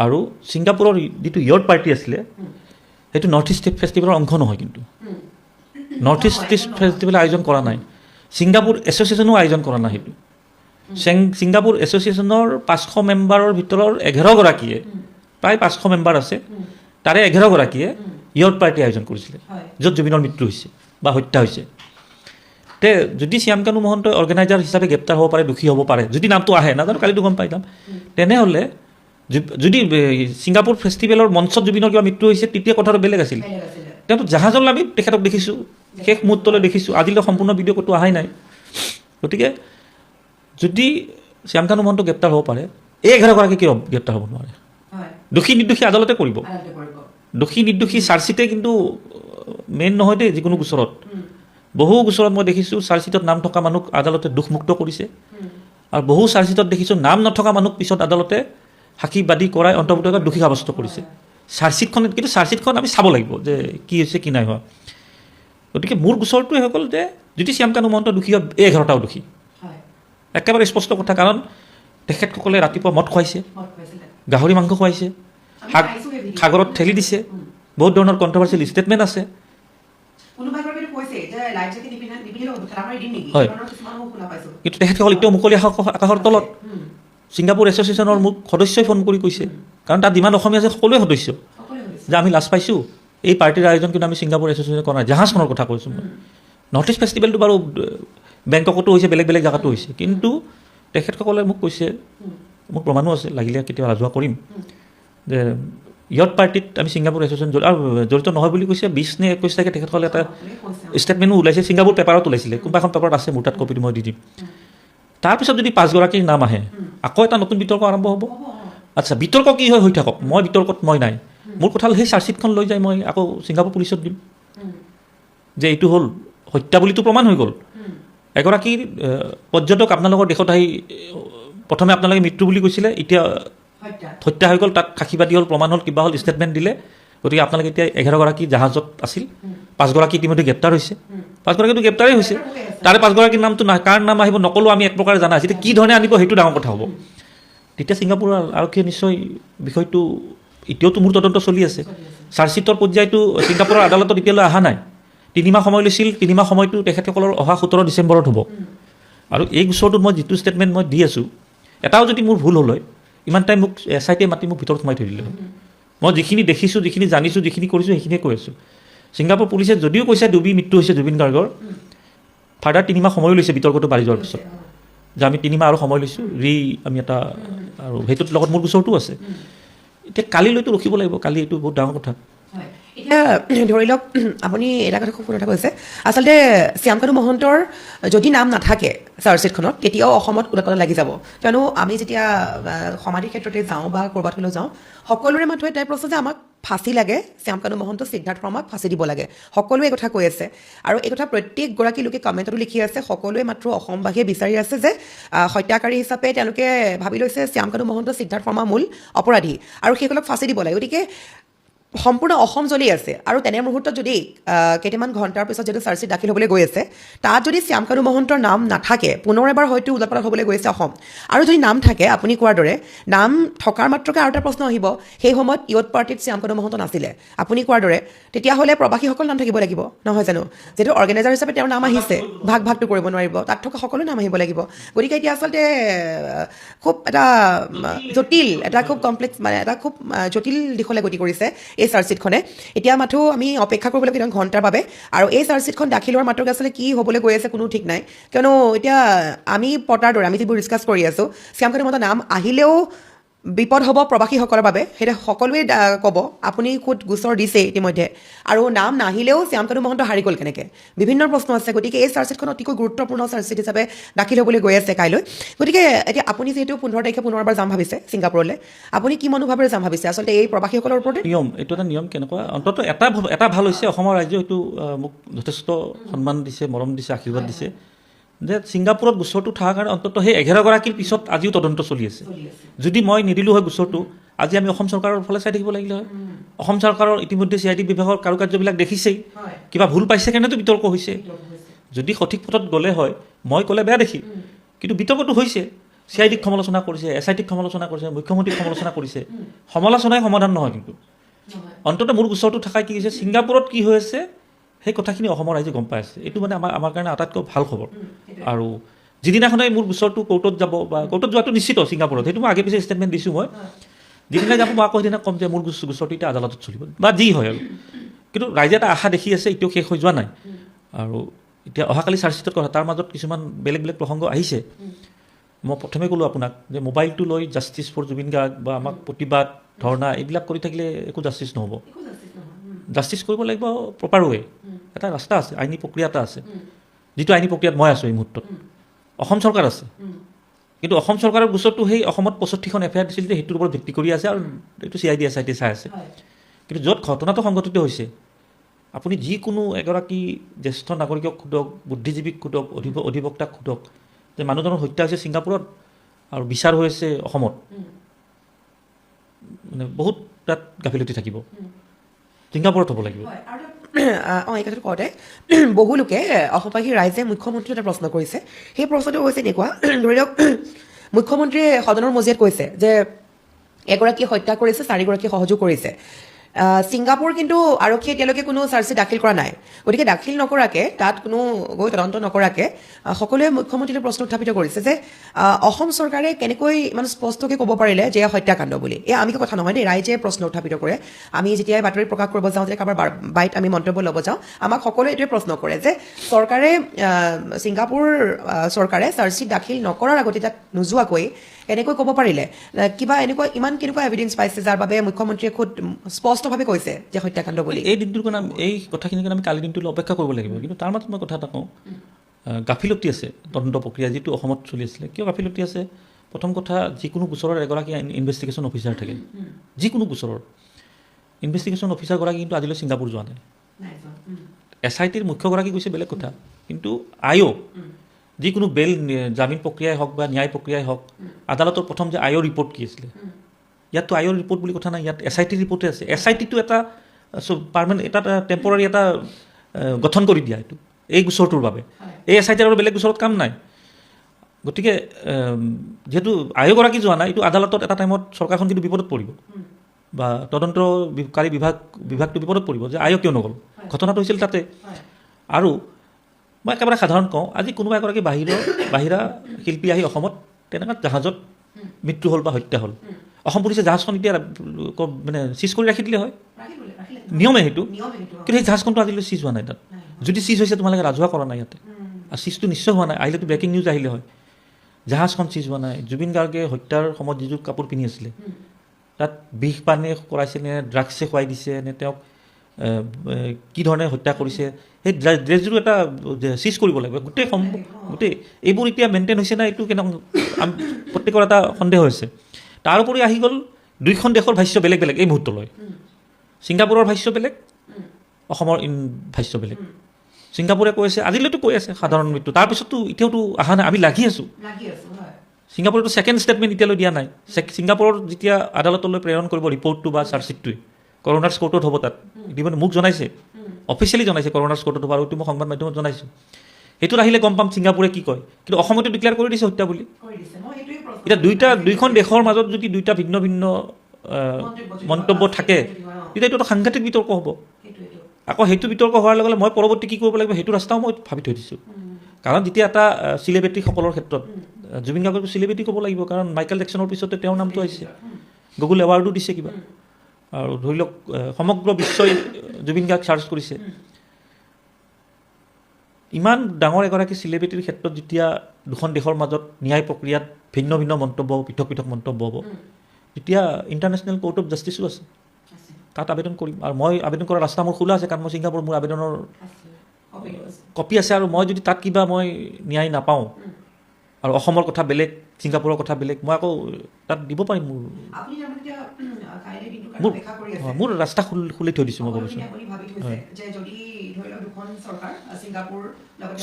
আৰু ছিংগাপুৰৰ যিটো ইয়ট পাৰ্টি আছিলে সেইটো নৰ্থ ইষ্ট ফেষ্টিভেলৰ অংশ নহয়, কিন্তু নৰ্থ ইষ্ট ফেষ্টিভেল আয়োজন কৰা নাই। ছিংগাপুৰ এছ'চিয়েশ্যনো আয়োজন কৰা নাই। সেইটো ছিংগাপুৰ এছ'চিয়েশ্যনৰ 500 মেম্বাৰৰ ভিতৰৰ 11গৰাকীয়ে, প্ৰায় 500 মেম্বাৰ আছে, তাৰে 11গৰাকীয়ে ইয়ট পাৰ্টি আয়োজন কৰিছিলে, য'ত জুবিনৰ মৃত্যু হৈছে বা হত্যা হৈছে। যদি শ্যামকানু মহন্ত অৰ্গেনাইজাৰ হিচাপে গ্ৰেপ্তাৰ হ'ব পাৰে, দোষী হ'ব পাৰে, যদি নামটো আহে, নাজানো, কালিতো গম পাই যাম। তেনেহ'লে যদি ছিংগাপুৰ ফেষ্টিভেলৰ মঞ্চত জুবিনৰ কিবা মৃত্যু হৈছে, তেতিয়া কথাটো বেলেগ আছিল। তেওঁতো জাহাজলৈ আমি তেখেতক দেখিছোঁ, শেষ মুহূৰ্তলৈ দেখিছোঁ, আজিলৈ সম্পূৰ্ণ ভিডিঅ' ক'তো অহাই নাই। গতিকে যদি শ্যামকানু মহন্ত গ্ৰেপ্তাৰ হ'ব পাৰে, এই 11গৰাকী কিয় গ্ৰেপ্তাৰ হ'ব নোৱাৰে? দোষী নিৰ্দোষী আদালতে কৰিব। দোষী নিৰ্দোষী চাৰ্জশ্বিটে কিন্তু মেইন নহয় দেই। যিকোনো গোচৰত, বহু গোচৰত মই দেখিছোঁ চাৰ্জশ্বিটত নাম থকা মানুহ আদালতে দোষমুক্ত কৰিছে, আৰু বহু চাৰ্জশ্বিটত দেখিছোঁ নাম নথকা মানুহ পিছত আদালতে সাক্ষীবাদী কৰাই অন্তৰ্ভুক্ত কৰি দোষী সাব্যস্ত কৰিছে। কিন্তু চাৰ্জশ্বিটখন আমি চাব লাগিব যে কি হৈছে কি নাই হোৱা। গতিকে মোৰ গোচৰটোৱে হৈ গ'ল যে যদি শ্যামকানু মহন্ত দোষী হয়, এই 11টাও দোষী, একেবাৰে স্পষ্ট কথা। কাৰণ তেখেতসকলে ৰাতিপুৱা মদ খুৱাইছে, গাহৰি মাংস খুৱাইছে, সাগৰত ঠেলি দিছে, বহুত ধৰণৰ কণ্ট্ৰভাৰ্চিয়েল ষ্টেটমেণ্ট আছে। হয়, কিন্তু তেখেতসকল এতিয়াও মুকলি আকাশৰ তলত। ছিংগাপুৰ এছ'চিয়েশ্যনৰ মোক সদস্যই ফোন কৰি কৈছে, কাৰণ তাত যিমান অসমীয়া আছে সকলোৱে সদস্য, যে আমি লাজ পাইছোঁ, এই পাৰ্টিৰ আয়োজন কিন্তু আমি ছিংগাপুৰ এছ'চিয়েশ্যনে কৰা নাই। জাহাজখনৰ কথা কৈছোঁ মই। নৰ্থ ইষ্ট ফেষ্টিভেলটো বাৰু বেংককতো হৈছে, বেলেগ বেলেগ জেগাতো হৈছে, কিন্তু তেখেতসকলে মোক কৈছে, মোৰ প্ৰমাণো আছে, লাগিলে কেতিয়াবা ৰাজহুৱা কৰিম, যে ইয়ট পাৰ্টিত আমি ছিংগাপুৰ এছ'চিয়েশ্যন জড়িত নহয় বুলি কৈছে। 20 নে 21 তাৰিখে তেখেতসকলে এটা ষ্টেটমেণ্টো ওলাইছে, ছিংগাপুৰ পেপাৰত ওলাইছিলে, কোনোবা এখন পেপাৰত আছে, মোৰ তাত কপিটো মই দি দিম। তাৰপিছত যদি 5গৰাকীৰ নাম আহে, আকৌ এটা নতুন বিতৰ্ক আৰম্ভ হ'ব। আচ্ছা, বিতৰ্ক কি হয় হৈ থাকক, মই বিতৰ্কত মই নাই। মোৰ কথা হ'ল সেই চাৰ্জশ্বিটখন লৈ যাই মই আকৌ ছিংগাপুৰ পুলিচত দিম যে এইটো হ'ল হত্যা বুলিতো প্ৰমাণ হৈ গ'ল। এগৰাকী পৰ্যটক আপোনালোকৰ দেশত আহি প্ৰথমে আপোনালোকে মৃত্যু বুলি কৈছিলে, এতিয়া হত্যা হৈ গ'ল, তাত সাক্ষীবাদী হ'ল, প্ৰমাণ হ'ল, কিবা হ'ল, ষ্টেটমেণ্ট দিলে। গতিকে আপোনালোকে এতিয়া 11গৰাকী জাহাজত আছিল, 5গৰাকী ইতিমধ্যে গ্ৰেপ্তাৰ হৈছে, 5গৰাকীতো গ্ৰেপ্তাৰেই হৈছে, তাৰে 5গৰাকীৰ নামটো কাৰ নাম আহিব নক'লেও আমি এক প্ৰকাৰে জানা হৈছে। এতিয়া কি ধৰণে আনিব সেইটো ডাঙৰ কথা হ'ব। তেতিয়া ছিংগাপুৰৰ আৰক্ষীয়ে নিশ্চয় বিষয়টো, এতিয়াওতো মোৰ তদন্ত চলি আছে, চাৰ্জশ্বিটৰ পৰ্যায়টো ছিংগাপুৰৰ আদালতত এতিয়ালৈ অহা নাই। 3 মাহ সময় লৈছিল, 3 মাহ সময়টো তেখেতসকলৰ অহা 17 ডিচেম্বৰত হ'ব। আৰু এই গোচৰটোত মই যিটো ষ্টেটমেণ্ট মই দি আছোঁ, এটাও যদি মোৰ ভুল হ'ল হয়, ইমান টাইম মোক SIT মাতি মোক ভিতৰত সোমাই থৈ দিলে হয়। মই যিখিনি দেখিছোঁ, যিখিনি জানিছোঁ, যিখিনি কৰিছোঁ, সেইখিনিয়ে কৈ আছোঁ। ছিংগাপুৰ পুলিচে যদিও কৈছে ডুবি মৃত্যু হৈছে জুবিন গাৰ্গৰ, ফাৰ্ডাৰ 3 মাহ সময়ো লৈছে বিতৰ্কটো বাঢ়ি যোৱাৰ পিছত, যে আমি 3 মাহ আৰু সময় লৈছোঁ, আমি এটা, আৰু সেইটোৰ লগত মোৰ গোচৰটো আছে। এতিয়া কালিলৈতো ৰখিব লাগিব, কালি এইটো বহুত ডাঙৰ কথা। এতিয়া ধৰি লওক আপুনি এটা কথা খুব কথা কৈছে, আচলতে শ্যামকানু মহন্তৰ যদি নাম নাথাকে চাৰ্জশ্বিটখনত, তেতিয়াও অসমত উলটপালট লাগি যাব। কিয়নো আমি যেতিয়া সমাধিৰ ক্ষেত্ৰতে যাওঁ বা ক'ৰবাত হ'লেও যাওঁ, সকলোৰে মাথোঁ এটাই প্ৰশ্ন যে আমাক ফাঁচি লাগে, শ্যামকানু মহন্ত, সিদ্ধাৰ্থ শৰ্মাক ফাঁচি দিব লাগে, সকলোৱে এই কথা কৈ আছে। আৰু এই কথা প্ৰত্যেকগৰাকী লোকে কমেণ্টতো লিখি আছে, সকলোৱে মাত্ৰ অসমবাসীয়ে বিচাৰি আছে যে হত্যাকাৰী হিচাপে তেওঁলোকে ভাবি লৈছে শ্যামকানু মহন্ত, সিদ্ধাৰ্থ শৰ্মা মূল অপৰাধী, আৰু সেইসকলক ফাঁচি দিব লাগে। গতিকে সম্পূৰ্ণ অসম জ্বলি আছে। আৰু তেনে মুহূৰ্তত যদি কেইটামান ঘণ্টাৰ পিছত যিটো চাৰ্জশ্বিট দাখিল হ'বলৈ গৈ আছে, তাত যদি শ্যামকানু মহন্তৰ নাম নাথাকে, পুনৰ এবাৰ হয়তো উলটপালট হ'বলৈ গৈ আছে অসম। আৰু যদি নাম থাকে, আপুনি কোৱাৰ দৰে নাম থকাৰ মাত্ৰকে আৰু এটা প্ৰশ্ন আহিব, সেই সময়ত ইয়ত পাৰ্টিত শ্যামকানু মহন্ত নাছিলে, আপুনি কোৱাৰ দৰে, তেতিয়াহ'লে প্ৰবাসীসকল নাম থাকিব লাগিব, নহয় জানো? যিহেতু অৰ্গেনাইজাৰ হিচাপে তেওঁৰ নাম আহিছে, ভাগটো কৰিব নোৱাৰিব, তাত থকা সকলো নাম আহিব লাগিব। গতিকে এতিয়া আচলতে খুব এটা জটিল, এটা খুব কমপ্লেক্স, মানে এটা খুব জটিল দিশলৈ গতি কৰিছে এই চাৰ্জশ্বিটখনে। এতিয়া মাথো আমি অপেক্ষা কৰিব লাগিব ঘণ্টাৰ বাবে, আৰু এই চাৰ্জশ্বিটখন দাখিল হোৱাৰ মাত্ৰকে আচলতে কি হ'বলৈ গৈ আছে কোনো ঠিক নাই। কিয়নো এতিয়া আমি পতাৰ দৰে আমি যিবোৰ ডিছকাছ কৰি আছোঁ, শ্যামকানু মহন্তৰ নাম আহিলেও বিপদ হ'ব প্ৰবাসীসকলৰ বাবে, সেইটো সকলোৱে ক'ব। আপুনি ক'ত গোচৰ দিছে ইতিমধ্যে, আৰু নাম নাহিলেও শ্যামকানু মহন্ত হাৰি গ'ল কেনেকৈ, বিভিন্ন প্ৰশ্ন আছে। গতিকে এই চাৰ্জশ্বিটখন অতিকৈ গুৰুত্বপূৰ্ণ চাৰ্জশ্বিট হিচাপে দাখিল হ'বলৈ গৈ আছে কাইলৈ। গতিকে এতিয়া আপুনি যিহেতু 15 তাৰিখে পুনৰবাৰ যাম ভাবিছে ছিংগাপুৰলৈ, আপুনি কি মনোভাৱেৰে যাম ভাবিছে আচলতে এই প্ৰবাসীসকলৰ ওপৰতে? এইটো এটা নিয়ম কেনেকুৱা, অন্ততঃ এটা ভাল হৈছে, অসমৰ ৰাইজে এইটো মোক যথেষ্ট সন্মান দিছে, মৰম দিছে, আশীৰ্বাদ দিছে, যে ছিংগাপুৰত গোচৰটো থকাৰ কাৰণে অন্ততঃ সেই 11গৰাকীৰ পিছত আজিও তদন্ত চলি আছে। যদি মই নিদিলোঁ হয় গোচৰটো, আজি আমি অসম চৰকাৰৰ ফালে চাই থাকিব লাগিলে হয়। অসম চৰকাৰৰ ইতিমধ্যে CID বিভাগৰ কাৰুকাৰ্যবিলাক দেখিছেই, কিবা ভুল পাইছে কাৰণেতো বিতৰ্ক হৈছে। যদি সঠিক পথত গ'লে হয়, মই ক'লে বেয়া দেখি, কিন্তু বিতৰ্কটো হৈছে। CIDক সমালোচনা কৰিছে, SITক সমালোচনা কৰিছে, মুখ্যমন্ত্ৰীক সমালোচনা কৰিছে, সমালোচনাই সমাধান নহয়। কিন্তু অন্ততঃ মোৰ গোচৰটো থকাই কি হৈছে, ছিংগাপুৰত কি হৈ আছে সেই কথাখিনি অসমৰ ৰাইজে গম পাই আছে। এইটো মানে আমাৰ কাৰণে আটাইতকৈ ভাল খবৰ। আৰু যিদিনাখনেই মোৰ গোচৰটো কোৰ্টত যাব, বা কোৰ্টত যোৱাটো নিশ্চিত ছিংগাপুৰত, সেইটো মই আগে পিছে ষ্টেটমেণ্ট দিছোঁ। মই যিদিনাই যাব মই আকৌ সেইদিনা ক'ম যে মোৰ গোচৰটো এতিয়া আদালতত চলিব, বা যি হয় আৰু। কিন্তু ৰাইজে এটা আশা দেখি আছে, এতিয়াও শেষ হৈ যোৱা নাই। আৰু এতিয়া অহাকালি চাৰ্জশ্বিটৰ কথা, তাৰ মাজত কিছুমান বেলেগ বেলেগ প্ৰসংগ আহিছে। মই প্ৰথমে ক'লোঁ আপোনাক যে মোবাইলটো লৈ জাষ্টিছ ফৰ জুবিন গাৰ্গ বা আমাক প্ৰতিবাদ, ধৰ্ণা এইবিলাক কৰি থাকিলে একো জাষ্টিছ নহ'ব। জাষ্টিছ কৰিব লাগিব প্ৰপাৰ ৱে, এটা ৰাস্তা আছে, আইনী প্ৰক্ৰিয়া এটা আছে, যিটো আইনী প্ৰক্ৰিয়াত মই আছোঁ এই মুহূৰ্তত। অসম চৰকাৰ আছে, কিন্তু অসম চৰকাৰৰ গোচৰটো সেই অসমত 65খন FIR দিছিল যে সেইটোৰ ওপৰত ভিত্তি কৰি আছে, আৰু এইটো CID SIT চাই আছে। কিন্তু য'ত ঘটনাটো সংঘটিত হৈছে, আপুনি যিকোনো এগৰাকী জ্যেষ্ঠ নাগৰিকক সোধক, বুদ্ধিজীৱীক সোধক, অধিবক্তাক সোধক, যে মানুহজনৰ হত্যা হৈছে ছিংগাপুৰত আৰু বিচাৰ হৈ আছে অসমত, মানে বহুত তাত গাফিলতি থাকিব। ছিংগাপুৰত হ'ব লাগিব। এই কথাটো কওঁতে বহু লোকে অসমবাসী ৰাইজে মুখ্যমন্ত্ৰীক এটা প্ৰশ্ন কৰিছে। সেই প্ৰশ্নটো হৈছে এনেকুৱা, ধৰি লওক মুখ্যমন্ত্ৰীয়ে সদনৰ মজিয়াত কৈছে যে এগৰাকীয়ে হত্যা কৰিছে, 4গৰাকীয়ে সহযোগ কৰিছে। ছিংগাপুৰ কিন্তু আৰক্ষীয়ে এতিয়ালৈকে কোনো চাৰ্জশ্বিট দাখিল কৰা নাই। গতিকে দাখিল নকৰাকৈ, তাত কোনো গৈ তদন্ত নকৰাকৈ সকলোৱে মুখ্যমন্ত্ৰীলৈ প্ৰশ্ন উত্থাপিত কৰিছে যে অসম চৰকাৰে কেনেকৈ ইমান স্পষ্টকৈ ক'ব পাৰিলে যে হত্যাকাণ্ড বুলি। এই আমি কথা নহয় দেই, ৰাইজে প্ৰশ্ন উত্থাপিত কৰে। আমি যেতিয়াই বাতৰি প্ৰকাশ কৰিব যাওঁ, যেতিয়া কাৰোবাৰ বাইত আমি মন্তব্য ল'ব যাওঁ, আমাক সকলোৱে এইটোৱে প্ৰশ্ন কৰে যে চৰকাৰে, ছিংগাপুৰ চৰকাৰে চাৰ্জশ্বিট দাখিল নকৰাৰ আগতে, তাত নোযোৱাকৈ কেনেকৈ ক'ব পাৰিলে, কিবা ইমান কেনেকুৱা এভিডেঞ্চ পাইছে যাৰ বাবে মুখ্যমন্ত্ৰীয়ে খুব স্পষ্টভাৱে কৈছে যে হত্যাকাণ্ড বুলি? এই দিনটোৰ কাৰণে, এই কথাখিনিৰ কাৰণে আমি কালি দিনটোলৈ অপেক্ষা কৰিব লাগিব। কিন্তু তাৰ মাজত মই কথা এটা কওঁ, গাফিলতি আছে তদন্ত প্ৰক্ৰিয়া যিটো অসমত চলি আছিলে। কিয় গাফিলতি আছে? প্ৰথম কথা, যিকোনো গোচৰৰ এগৰাকী ইনভেষ্টিগেশ্যন অফিচাৰ থাকে, যিকোনো গোচৰৰ ইনভেষ্টিগেশ্যন অফিচাৰগৰাকী কিন্তু আজিলৈ ছিংগাপুৰ যোৱা নাই। SITৰ মুখ্যগৰাকী গৈছে বেলেগ কথা, কিন্তু IO, যিকোনো জামিন প্ৰক্ৰিয়াই হওক বা ন্যায় প্ৰক্ৰিয়াই হওক, আদালতৰ প্ৰথম যে IO ৰিপৰ্ট কি আছিলে, ইয়াততো আয়ৰ ৰিপৰ্ট বুলি কথা নাই, ইয়াত SIT ৰিপৰ্টে আছে। SITটো এটা পাৰ্মানেণ্ট এটা টেম্পৰাৰী এটা গঠন কৰি দিয়া এইটো এই গোচৰটোৰ বাবে। এই SIT আৰু বেলেগ গোচৰত কাম নাই। গতিকে যিহেতু আয়োগৰাকী যোৱা নাই, এইটো আদালতত এটা টাইমত চৰকাৰখন কিন্তু বিপদত পৰিব বা তদন্তকাৰী বিভাগটো বিপদত পৰিব যে আয়োগ কিয় নগ'ল, ঘটনাটো হৈছিল তাতে। আৰু মই একেবাৰে সাধাৰণ কওঁ, আজি কোনোবা এগৰাকী বাহিৰা শিল্পী আহি অসমত তেনেকুৱা জাহাজত মৃত্যু হ'ল বা হত্যা হ'ল, অসম পুলিচে জাহাজখন এতিয়া মানে চিজ কৰি ৰাখি দিলে হয়, নিয়মে সেইটো। কিন্তু সেই জাহাজখনটো আজিলৈ চিজ হোৱা নাই তাত। যদি চিজ হৈছে তোমালোকে ৰাজহুৱা কৰা নাই ইয়াতে, আৰু চিজটো নিশ্চয় হোৱা নাই। আহিলেতো ব্ৰেকিং নিউজ আহিলে হয়। জাহাজখন চিজ হোৱা নাই। জুবিন গাৰ্গে হত্যাৰ সময়ত যিযোৰ কাপোৰ পিন্ধি আছিলে তাত বিষ পানী কৰাইছে নে ড্ৰাগছে খুৱাই দিছে নে তেওঁক কি ধৰণে হত্যা কৰিছে, সেই ড্ৰেছযোৰো এটা চিজ কৰিব লাগিব। গোটেই এইবোৰ এতিয়া মেইনটেইন হৈছে নাই, এইটো কেনেকৈ প্ৰত্যেকৰ এটা সন্দেহ হৈছে। তাৰোপৰি আহি গ'ল দুইখন দেশৰ ভাষ্য বেলেগ বেলেগ এই মুহূৰ্তলৈ। ছিংগাপুৰৰ ভাষ্য বেলেগ, অসমৰ ভাষ্য বেলেগ। ছিংগাপুৰে কৈ আছে, আজিলৈতো কৈ আছে সাধাৰণ মৃত্যু, তাৰপিছতো এতিয়াওতো অহা নাই, আমি লাগি আছোঁ। ছিংগাপুৰতো ছেকেণ্ড ষ্টেটমেণ্ট এতিয়ালৈ দিয়া নাই। ছিংগাপুৰৰ যেতিয়া আদালতলৈ প্ৰেৰণ কৰিব ৰিপৰ্টটো বা চাৰ্জশ্বিটটোৱে, কৰোনাৰ্ছ কোৰ্টত হ'ব তাত, ইতিমধ্যে মোক জনাইছে, অফিচিয়েলি জনাইছে কৰোনাৰ্ছ কোৰ্টত হ'ব, আৰু এইটো মই সংবাদ মাধ্যমত জনাইছোঁ। সেইটোত আহিলে গম পাম ছিংগাপুৰে কি কয়। কিন্তু অসমতো ডিক্লেয়াৰ কৰি দিছে হত্যা বুলি। এতিয়া দুইখন দেশৰ মাজত যদি দুইটা ভিন্ন ভিন্ন মন্তব্য থাকে, তেতিয়া এইটো এটা সাংঘাতিক বিতৰ্ক হ'ব। আকৌ সেইটো বিতৰ্ক হোৱাৰ লগে লগে মই পৰৱৰ্তী কি কৰিব লাগিব সেইটো ৰাস্তাও মই ভাবি থৈ দিছোঁ। কাৰণ যেতিয়া এটা চেলিব্ৰিটিসকলৰ ক্ষেত্ৰত জুবিন গাৰ্গকো চেলিব্ৰিটি ক'ব লাগিব, কাৰণ মাইকেল জেকচনৰ পিছতে তেওঁৰ নামটো আহিছে, গুগল এৱাৰ্ডো দিছে কিবা, আৰু ধৰি লওক সমগ্ৰ বিশ্বই জুবিন গাৰ্গ চাৰ্চ কৰিছে। ইমান ডাঙৰ এগৰাকী চেলিব্ৰিটিৰ ক্ষেত্ৰত যেতিয়া দুখন দেশৰ মাজত ন্যায় প্ৰক্ৰিয়াত ভিন্ন ভিন্ন মন্তব্য হ'ব, পৃথক পৃথক মন্তব্য হ'ব, তেতিয়া ইণ্টাৰনেশ্যনেল কোৰ্ট অফ জাষ্টিছো আছে, তাত আবেদন কৰিম। আৰু মই আবেদন কৰাৰ ৰাস্তা মোৰ খোলা আছে, কাৰণ মই ছিংগাপুৰ মোৰ আবেদনৰ কপি আছে। আৰু মই যদি তাত কিবা মই ন্যায় নাপাওঁ, আৰু অসমৰ কথা বেলেগ, ছিংগাপুৰৰ কথা বেলেগ, মই আকৌ তাত দিব পাৰিম। মোৰ ৰাস্তা খুলি থৈ দিছোঁ মই ভাবিছোঁ।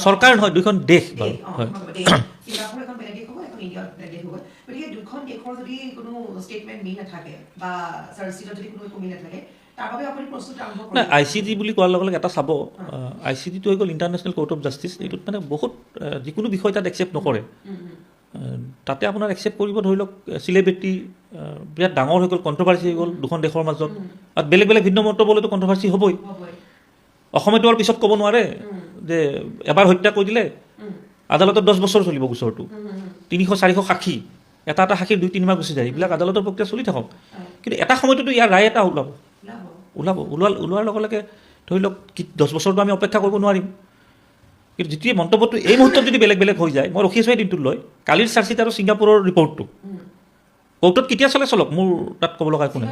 চৰকাৰ নহয়, দুইখন দেশ বাৰু। হয়, নাই, ICJ বুলি কোৱাৰ লগে লগে এটা চাব, ICJটো হৈ গ'ল ইণ্টাৰনেশ্যনেল কোৰ্ট অফ জাষ্টিচ। এইটোত মানে বহুত যিকোনো বিষয় তাত একচেপ্ট নকৰে। তাতে আপোনাৰ একচেপ্ট কৰিব, ধৰি লওক চেলিব্ৰিটি বিৰাট ডাঙৰ হৈ গ'ল, কণ্ট্ৰভাৰ্চি হৈ গ'ল দুখন দেশৰ মাজত, আৰু বেলেগ বেলেগ ভিন্ন মন্তব্য হ'লেতো কণ্ট্ৰভাৰ্চি হ'বই। অসমেতো আৰু পিছত ক'ব নোৱাৰে যে এবাৰ হত্যা কৰি দিলে আদালতত 10 বছৰ চলিব গোচৰটো, 300-400 সাক্ষী, এটা সাক্ষীৰ 2-3 মাহ গুচি যায়, এইবিলাক আদালতৰ প্ৰক্ৰিয়া চলি থাকক। কিন্তু এটা সময়তো ইয়াৰ ৰায় এটা ওলোৱাৰ লগে লগে ধৰি লওক 10 বছৰটো আমি অপেক্ষা কৰিব নোৱাৰিম। কিন্তু যেতিয়া মন্তব্যটো এই মুহূৰ্তত যদি বেলেগ বেলেগ হৈ যায়, মই ৰখি আছোঁ এই দিনটোত লৈ, কালিৰ চাৰ্জশ্বিট আৰু ছিংগাপুৰৰ ৰিপৰ্টটো কোৰ্টত কেতিয়া চলে মোৰ তাত ক'ব লগা একো নাই।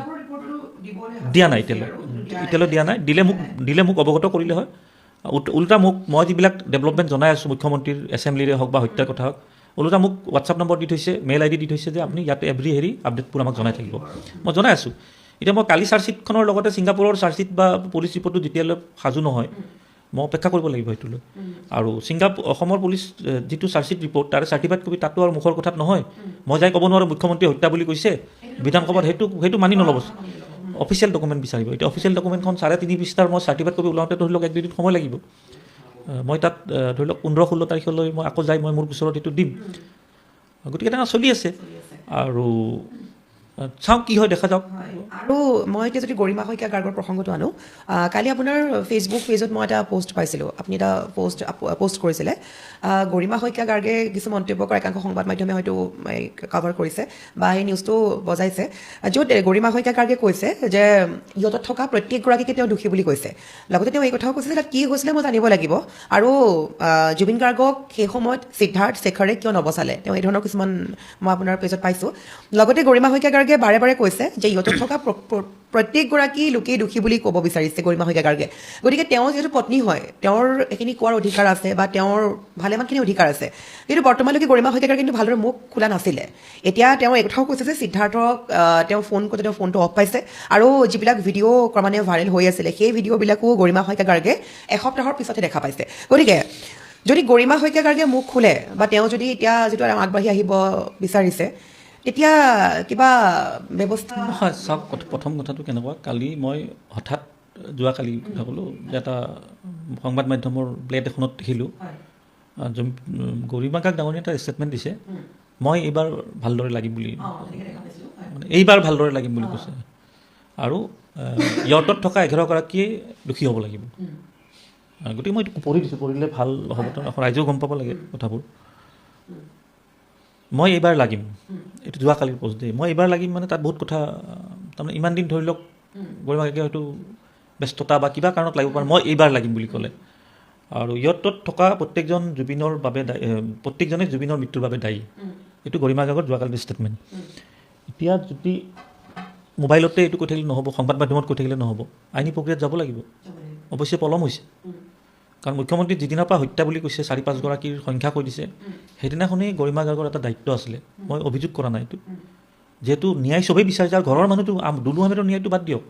দিয়া নাই এতিয়ালৈ দিয়া নাই। দিলে মোক অৱগত কৰিলে হয়। ওলোটা মই যিবিলাক ডেভেলপমেণ্ট জনাই আছোঁ, মুখ্যমন্ত্ৰীৰ এছেম্বলিৰে হওক বা হত্যাৰ কথা হওক, ওলোটা মোক হোৱাটছআপ নম্বৰ দি থৈছে, মেইল ID দি থৈছে যে আপুনি ইয়াতে এভৰি আপডেটবোৰ আমাক জনাই থাকিব। মই জনাই আছোঁ। এতিয়া মই কালি চাৰ্জশ্বিটখনৰ লগতে ছিংগাপুৰৰ চাৰ্জশ্বিট বা পুলিচ ৰিপৰ্টটো যেতিয়ালৈ সাজু নহয়, মই অপেক্ষা কৰিব লাগিব সেইটোলৈ। আৰু অসমৰ পুলিচ যিটো চাৰ্জশ্বিট ৰিপৰ্ট, তাৰে চাৰ্টিফাইড কপি, তাতো আৰু মুখৰ কথাত নহয়, মই যাই ক'ব নোৱাৰোঁ মুখ্যমন্ত্ৰীয়ে হত্যা বুলি কৈছে বিধানসভাত, সেইটো মানি নল'ব। অফিচিয়েল ডকুমেণ্ট বিচাৰিব। এতিয়া অফিচিয়েল ডকুমেণ্টখন 3.5 পৃষ্ঠাৰ মই চাৰ্টিফাইড কপি ওলাওঁতে ধৰি লওক 1-2 দিন সময় লাগিব। মই তাত ধৰি লওক 15-16 তাৰিখলৈ মই আকৌ যাই মই মোৰ গোচৰত সেইটো দিম। গতিকে তেনেকুৱা চলি আছে, আৰু চাওঁ কি হয়, দেখা যাওক। আৰু মই এতিয়া যদি গৰিমা শইকীয়া গাৰ্গৰ প্ৰসংগটো আনো, কালি আপোনাৰ ফেচবুক পেজত মই এটা পষ্ট পাইছিলোঁ, আপুনি এটা পষ্ট কৰিছিলে। গৰিমা শইকীয়া গাৰ্গে কিছু মন্তব্য কৰা একাংশ সংবাদ মাধ্যমে হয়তো কাভাৰ কৰিছে বা সেই নিউজটো বজাইছে, য'ত গৰিমা শইকীয়া গাৰ্গে কৈছে যে ইহঁতত থকা প্ৰত্যেকগৰাকীকে তেওঁ দোষী বুলি কৈছে। লগতে তেওঁ এই কথাও কৈছে যে তাত কি হৈছিলে মই জানিব লাগিব, আৰু জুবিন গাৰ্গক সেই সময়ত সিদ্ধাৰ্থ শেখৰে কিয় নবচালে, তেওঁ এই ধৰণৰ কিছুমান মই আপোনাৰ পেজত পাইছোঁ। লগতে গৰিমা শইকীয়া গাৰ্গে বাৰে বাৰে কৈছে যে ইহঁতত থকা প্ৰত্যেকগৰাকী লোকেই দোষী বুলি ক'ব বিচাৰিছে গৰিমা শইকীয়া গাৰ্গে। গতিকে তেওঁ যিহেতু পত্নী হয়, তেওঁৰ এইখিনি কোৱাৰ অধিকাৰ আছে বা তেওঁৰ ভালেমানখিনি অধিকাৰ আছে। কিন্তু বৰ্তমানলৈকে গৰিমা শইকীয়া গাৰ্গে কিন্তু ভালদৰে মুখ খোলা নাছিলে। এতিয়া তেওঁ এই কথাও কৈছে যে সিদ্ধাৰ্থক তেওঁ ফোন কৰোঁতে তেওঁ ফোনটো অফ পাইছে, আৰু যিবিলাক ভিডিঅ' ক্ৰমান্বয়ে ভাইৰেল হৈ আছিলে সেই ভিডিঅ'বিলাকো গৰিমা শইকীয়া গাৰ্গে এসপ্তাহৰ পিছতহে দেখা পাইছে। গতিকে যদি গৰিমা শইকীয়া গাৰ্গে মুখ খোলে বা তেওঁ যদি এতিয়া যিটো আগবাঢ়ি আহিব বিচাৰিছে, তেতিয়া কিবা ব্যৱস্থা হয় চাওক প্ৰথম কথাটো কেনেকুৱা কালি মই হঠাৎ যোৱাকালি কথা ক'লোঁ যে এটা সংবাদ মাধ্যমৰ প্লেট এখনত দেখিলোঁ গৰিমা কাক ডাঙৰীয়াই এটা ষ্টেটমেণ্ট দিছে মই এইবাৰ ভালদৰে লাগিম বুলি মানে এইবাৰ ভালদৰে লাগিম বুলি কৈছে আৰু ইয়ৰ্টত থকা 11গৰাকীয়ে দোষী হ'ব লাগিব গতিকে মই এইটো পঢ়ি দিছোঁ পঢ়িলে ভাল হ'ব ৰাইজেও গম পাব লাগে কথাবোৰ মই এইবাৰ লাগিম এইটো যোৱাকালিৰ পোষ্ট দেই মই এইবাৰ লাগিম মানে তাত বহুত কথা তাৰমানে ইমান দিন ধৰি লওক গৰিমা কাকে হয়তো ব্যস্ততা বা কিবা কাৰণত লাগিব পাৰে মই এইবাৰ লাগিম বুলি ক'লে আৰু ইয়ৰ্টত থকা প্ৰত্যেকজন জুবিনৰ বাবে প্ৰত্যেকজনে জুবিনৰ মৃত্যুৰ বাবে দায়ী এইটো গৰিমা কাকৰ যোৱাকালিৰ ষ্টেটমেণ্ট এতিয়া যদি মোবাইলতে এইটো কৈ থাকিলে নহ'ব সংবাদ মাধ্যমত কৈ থাকিলে নহ'ব আইনী প্ৰক্ৰিয়াত যাব লাগিব অৱশ্যে পলম হৈছে কাৰণ মুখ্যমন্ত্ৰী যিদিনাৰ পৰা হত্যা বুলি কৈছে 4-5গৰাকীৰ সংখ্যা কৈ দিছে সেইদিনাখনেই গৰিমা কাকৰ এটা দায়িত্ব আছিলে মই অভিযোগ কৰা নাই এইটো যিহেতু ন্যায় চবেই বিচাৰিছে আৰু ঘৰৰ মানুহটো দুলু আহমেদৰ ন্যায়টো বাদ দিয়ক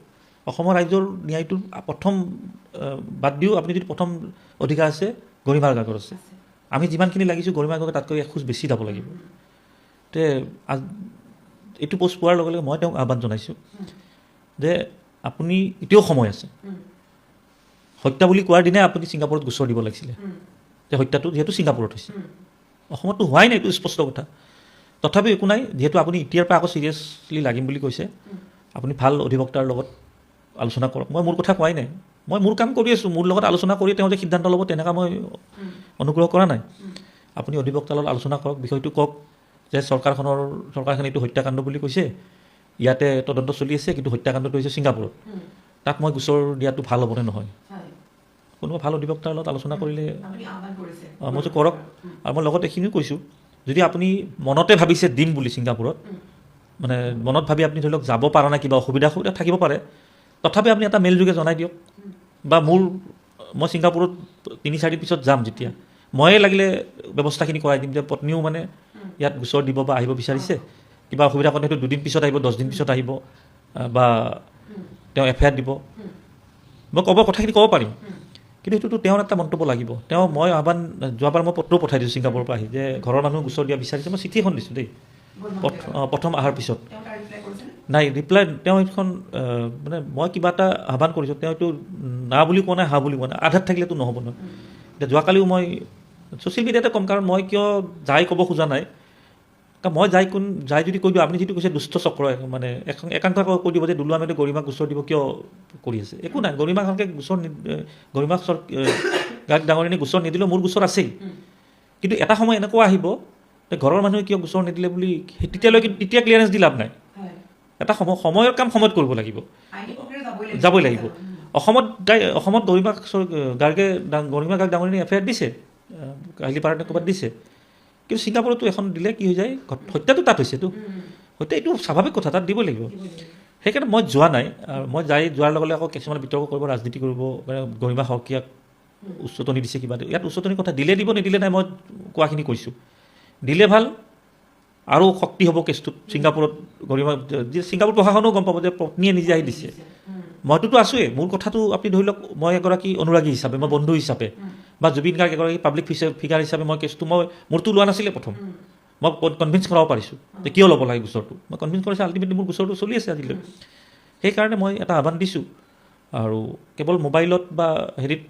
অসমৰ ৰাইজৰ ন্যায়টো প্ৰথম বাদ দিও আপুনি যদি প্ৰথম অধিকাৰ আছে গৰিমা কাকৰ আছে আমি যিমানখিনি লাগিছোঁ গৰিমা কাকে তাতকৈ এখোজ বেছি যাব লাগিব তে এইটো পোষ্ট পোৱাৰ লগে লগে মই তেওঁক আহ্বান জনাইছোঁ যে আপুনি এতিয়াও সময় আছে হত্যা বুলি কোৱাৰ দিনাই আপুনি ছিংগাপুৰত গোচৰ দিব লাগিছিলে যে হত্যাটো যিহেতু ছিংগাপুৰত হৈছে অসমততো হোৱাই নাই এইটো স্পষ্ট কথা তথাপিও একো নাই যিহেতু আপুনি এতিয়াৰ পৰা আকৌ ছিৰিয়াছলি লাগিম বুলি কৈছে আপুনি ভাল অধিবক্তাৰ লগত আলোচনা কৰক মই মোৰ কথা কোৱাই নাই মই মোৰ কাম কৰি আছোঁ মোৰ লগত আলোচনা কৰি তেওঁ যে সিদ্ধান্ত ল'ব তেনেকুৱা মই অনুগ্ৰহ কৰা নাই আপুনি অধিবক্তাৰ লগত আলোচনা কৰক বিষয়টো কওক যে চৰকাৰখনে এইটো হত্যাকাণ্ড বুলি কৈছে ইয়াতে তদন্ত চলি আছে কিন্তু হত্যাকাণ্ডটো হৈছে ছিংগাপুৰত তাত মই গোচৰ দিয়াটো ভাল হ'বনে নহয় কোনোবা ভাল অধিবক্তাৰ লগত আলোচনা কৰিলে মই যে কৰক আৰু মই লগত এইখিনিও কৈছোঁ যদি আপুনি মনতে ভাবিছে দিম বুলি ছিংগাপুৰত মানে মনত ভাবি আপুনি ধৰি লওক যাব পৰা নাই কিবা অসুবিধা থাকিব পাৰে তথাপি আপুনি এটা মেইল যোগে জনাই দিয়ক বা মই ছিংগাপুৰত 3-4 দিন পিছত যাম যেতিয়া ময়ে লাগিলে ব্যৱস্থাখিনি কৰাই দিম যে পত্নীও মানে ইয়াত গোচৰ দিব বা আহিব বিচাৰিছে কিবা অসুবিধা কাৰণে হয়তো 2 দিন পিছত আহিব 10 দিন পিছত আহিব বা তেওঁ FIR দিব মই কথাখিনি ক'ব পাৰিম কিন্তু সেইটোতো তেওঁৰ এটা মন্তব্য লাগিব মই যোৱাবাৰ মই পত্ৰও পঠাই দিছোঁ ছিংগাপুৰৰ পৰা আহি যে ঘৰৰ মানুহ গোচৰ দিয়া বিচাৰিছে মই চিঠি এখন দিছোঁ দেই প্ৰথম অহাৰ পিছত নাই ৰিপ্লাই তেওঁ এইখন মানে মই কিবা এটা আহ্বান কৰিছোঁ তেওঁ এইটো না বুলি কোৱা নাই হা বুলি কোৱা নাই আধাত থাকিলেতো নহ'ব নহয় এতিয়া যোৱাকালিও মই ছ'চিয়েল মিডিয়াতে ক'ম কাৰণ মই কিয় যাই ক'ব খোজা নাই কাৰণ মই যাই যদি কৈ দিওঁ আপুনি যিটো কৈছে দুষ্ট চক্ৰ মানে একাংশ কৈ দিব যে দুলু আহমেদে গৰিমাক গোচৰ দিব কিয় কৰি আছে একো নাই গৰিমাকে গৰিমাক ডাঙৰীয়ানী গোচৰ নিদিলেও মোৰ গোচৰ আছেই কিন্তু এটা সময় এনেকুৱা আহিব যে ঘৰৰ মানুহে কিয় গোচৰ নিদিলে বুলি তেতিয়া ক্লিয়াৰেঞ্চ দি লাভ নাই এটা সময়ৰ কাম সময়ত কৰিব লাগিব যাবই লাগিব অসমত গৰিমা কাক ডাঙৰীয়ানী FIR দিছে কাহিলীপাৰানে ক'ৰবাত দিছে কিন্তু ছিংগাপুৰতো এখন দিলে কি হৈ যায় হত্যাটো তাত হৈছেতো হত্যা এইটো স্বাভাৱিক কথা তাত দিবই লাগিব সেইকাৰণে মই যোৱা নাই আৰু মই যোৱাৰ লগে লগে আকৌ কিছুমান বিতৰ্ক কৰিব ৰাজনীতি কৰিব মানে গৰিমা শইকীয়াক উচ্চতনি দিছে কিবা ইয়াত উচ্চতনিৰ কথা দিলে দিব নিদিলে নাই মই কোৱাখিনি কৈছোঁ দিলে ভাল আৰু শক্তি হ'ব কেছটোত ছিংগাপুৰত ছিংগাপুৰ প্ৰশাসনেও গম পাব যে পত্নীয়ে নিজে আহি দিছে মইতোতো আছোঁৱেই মোৰ কথাটো আপুনি ধৰি লওক মই এগৰাকী অনুৰাগী হিচাপে মই বন্ধু হিচাপে বা জুবিন গাৰ্গ এগৰাকী পাব্লিক ফিগাৰ হিচাপে মই কেছটো মোৰতো লোৱা নাছিলে প্ৰথম মই কনভিন্স কৰাব পাৰিছোঁ যে কিয় ল'ব লাগে গোচৰটো মই কনভিন্স কৰিছোঁ আল্টিমেটলি মোৰ গোচৰটো চলি আছে আজিলৈ সেইকাৰণে মই এটা আহ্বান দিছোঁ আৰু কেৱল মোবাইলত বা হেৰিত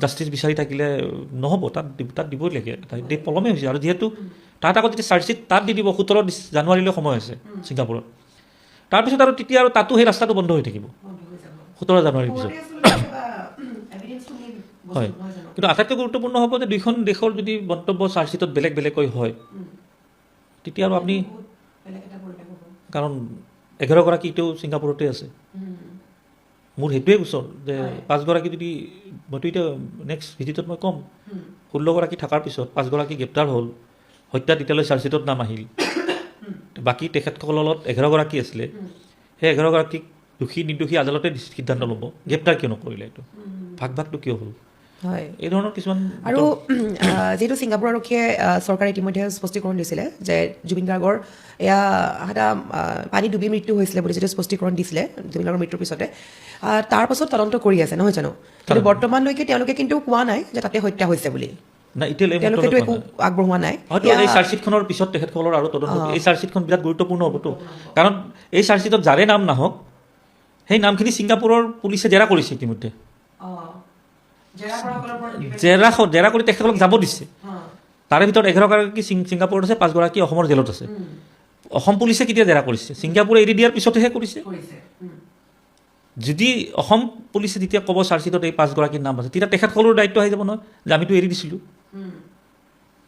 জাষ্টিচ বিচাৰি থাকিলে নহ'ব তাত দিবই লাগে ডেট পলমেই হৈছে আৰু যিহেতু তাত আকৌ যেতিয়া চাৰ্জশ্বিট তাত দি দিব 17 জানুৱাৰীলৈ সময় আছে ছিংগাপুৰত তাৰপিছত আৰু তেতিয়া আৰু তাতো সেই ৰাস্তাটো বন্ধ হৈ থাকিব 17 জানুৱাৰীৰ পিছত হয় কিন্তু আটাইতকৈ গুৰুত্বপূৰ্ণ হ'ব যে দুইখন দেশৰ যদি মন্তব্য চাৰ্জশ্বিটত বেলেগ বেলেগকৈ হয় তেতিয়া আৰু আপুনি কাৰণ 11গৰাকী এতিয়াও ছিংগাপুৰতে আছে মোৰ সেইটোৱে গোচৰ যে 5গৰাকী যদি মইতো এতিয়া নেক্সট ভিজিটত মই ক'ম 16গৰাকী থকাৰ পিছত 5গৰাকী গ্ৰেপ্তাৰ হ'ল হত্যাত এতিয়ালৈ চাৰ্জশ্বিটত নাম আহিল বাকী তেখেতসকলৰ লগত 11গৰাকী আছিলে সেই 11গৰাকীক দোষী নিৰ্দোষী আদালতে সিদ্ধান্ত ল'ব গ্ৰেপ্তাৰ কিয় নকৰিলে এইটো ভাগটো কিয় হ'ল হয় এই ধৰণৰ কিছুমান আৰু যিহেতু ছিংগাপুৰ আৰক্ষীয়ে চৰকাৰে ইতিমধ্যে স্পষ্টীকৰণ দিছিলে যে জুবিন গাৰ্গৰ এয়া এটা পানী ডুবি মৃত্যু হৈছিলে বুলি যিটো স্পষ্টীকৰণ দিছিলে জুবিন গাৰ্গৰ মৃত্যুৰ পিছতে তাৰ পাছত তদন্ত কৰি আছে নহয় জানো কিন্তু বৰ্তমানলৈকে তেওঁলোকে কিন্তু কোৱা নাই যে তাতে হত্যা হৈছে বুলি নাই এতিয়ালৈ তেওঁলোকেতো একো আগবঢ়োৱা নাই হয়তো এই চাৰ্জশ্বিটখনৰ পিছত তেখেতসকলৰ আৰু তদন্ত এই চাৰ্জশ্বিটখন বিৰাট গুৰুত্বপূৰ্ণ হ'বতো কাৰণ এই চাৰ্জশ্বিটত যাৰে নাম নাহক সেই নামখিনি ছিংগাপুৰৰ পুলিচে জেৰা কৰিছে ইতিমধ্যে জেৰা কৰি তেখেতসকলক যাব দিছে তাৰে ভিতৰত 11গৰাকী ছিংগাপুৰত আছে 5গৰাকী অসমৰ জেলত আছে অসম পুলিচে কেতিয়া জেৰা কৰিছে ছিংগাপুৰে এৰি দিয়াৰ পিছতহে কৰিছে যদি অসম পুলিচে যেতিয়া ক'ব চাৰ্জশ্বিটত এই 5গৰাকীৰ নাম আছে তেতিয়া তেখেতসকলৰ দায়িত্ব আহি যাব নহয় যে আমিতো এৰি দিছিলোঁ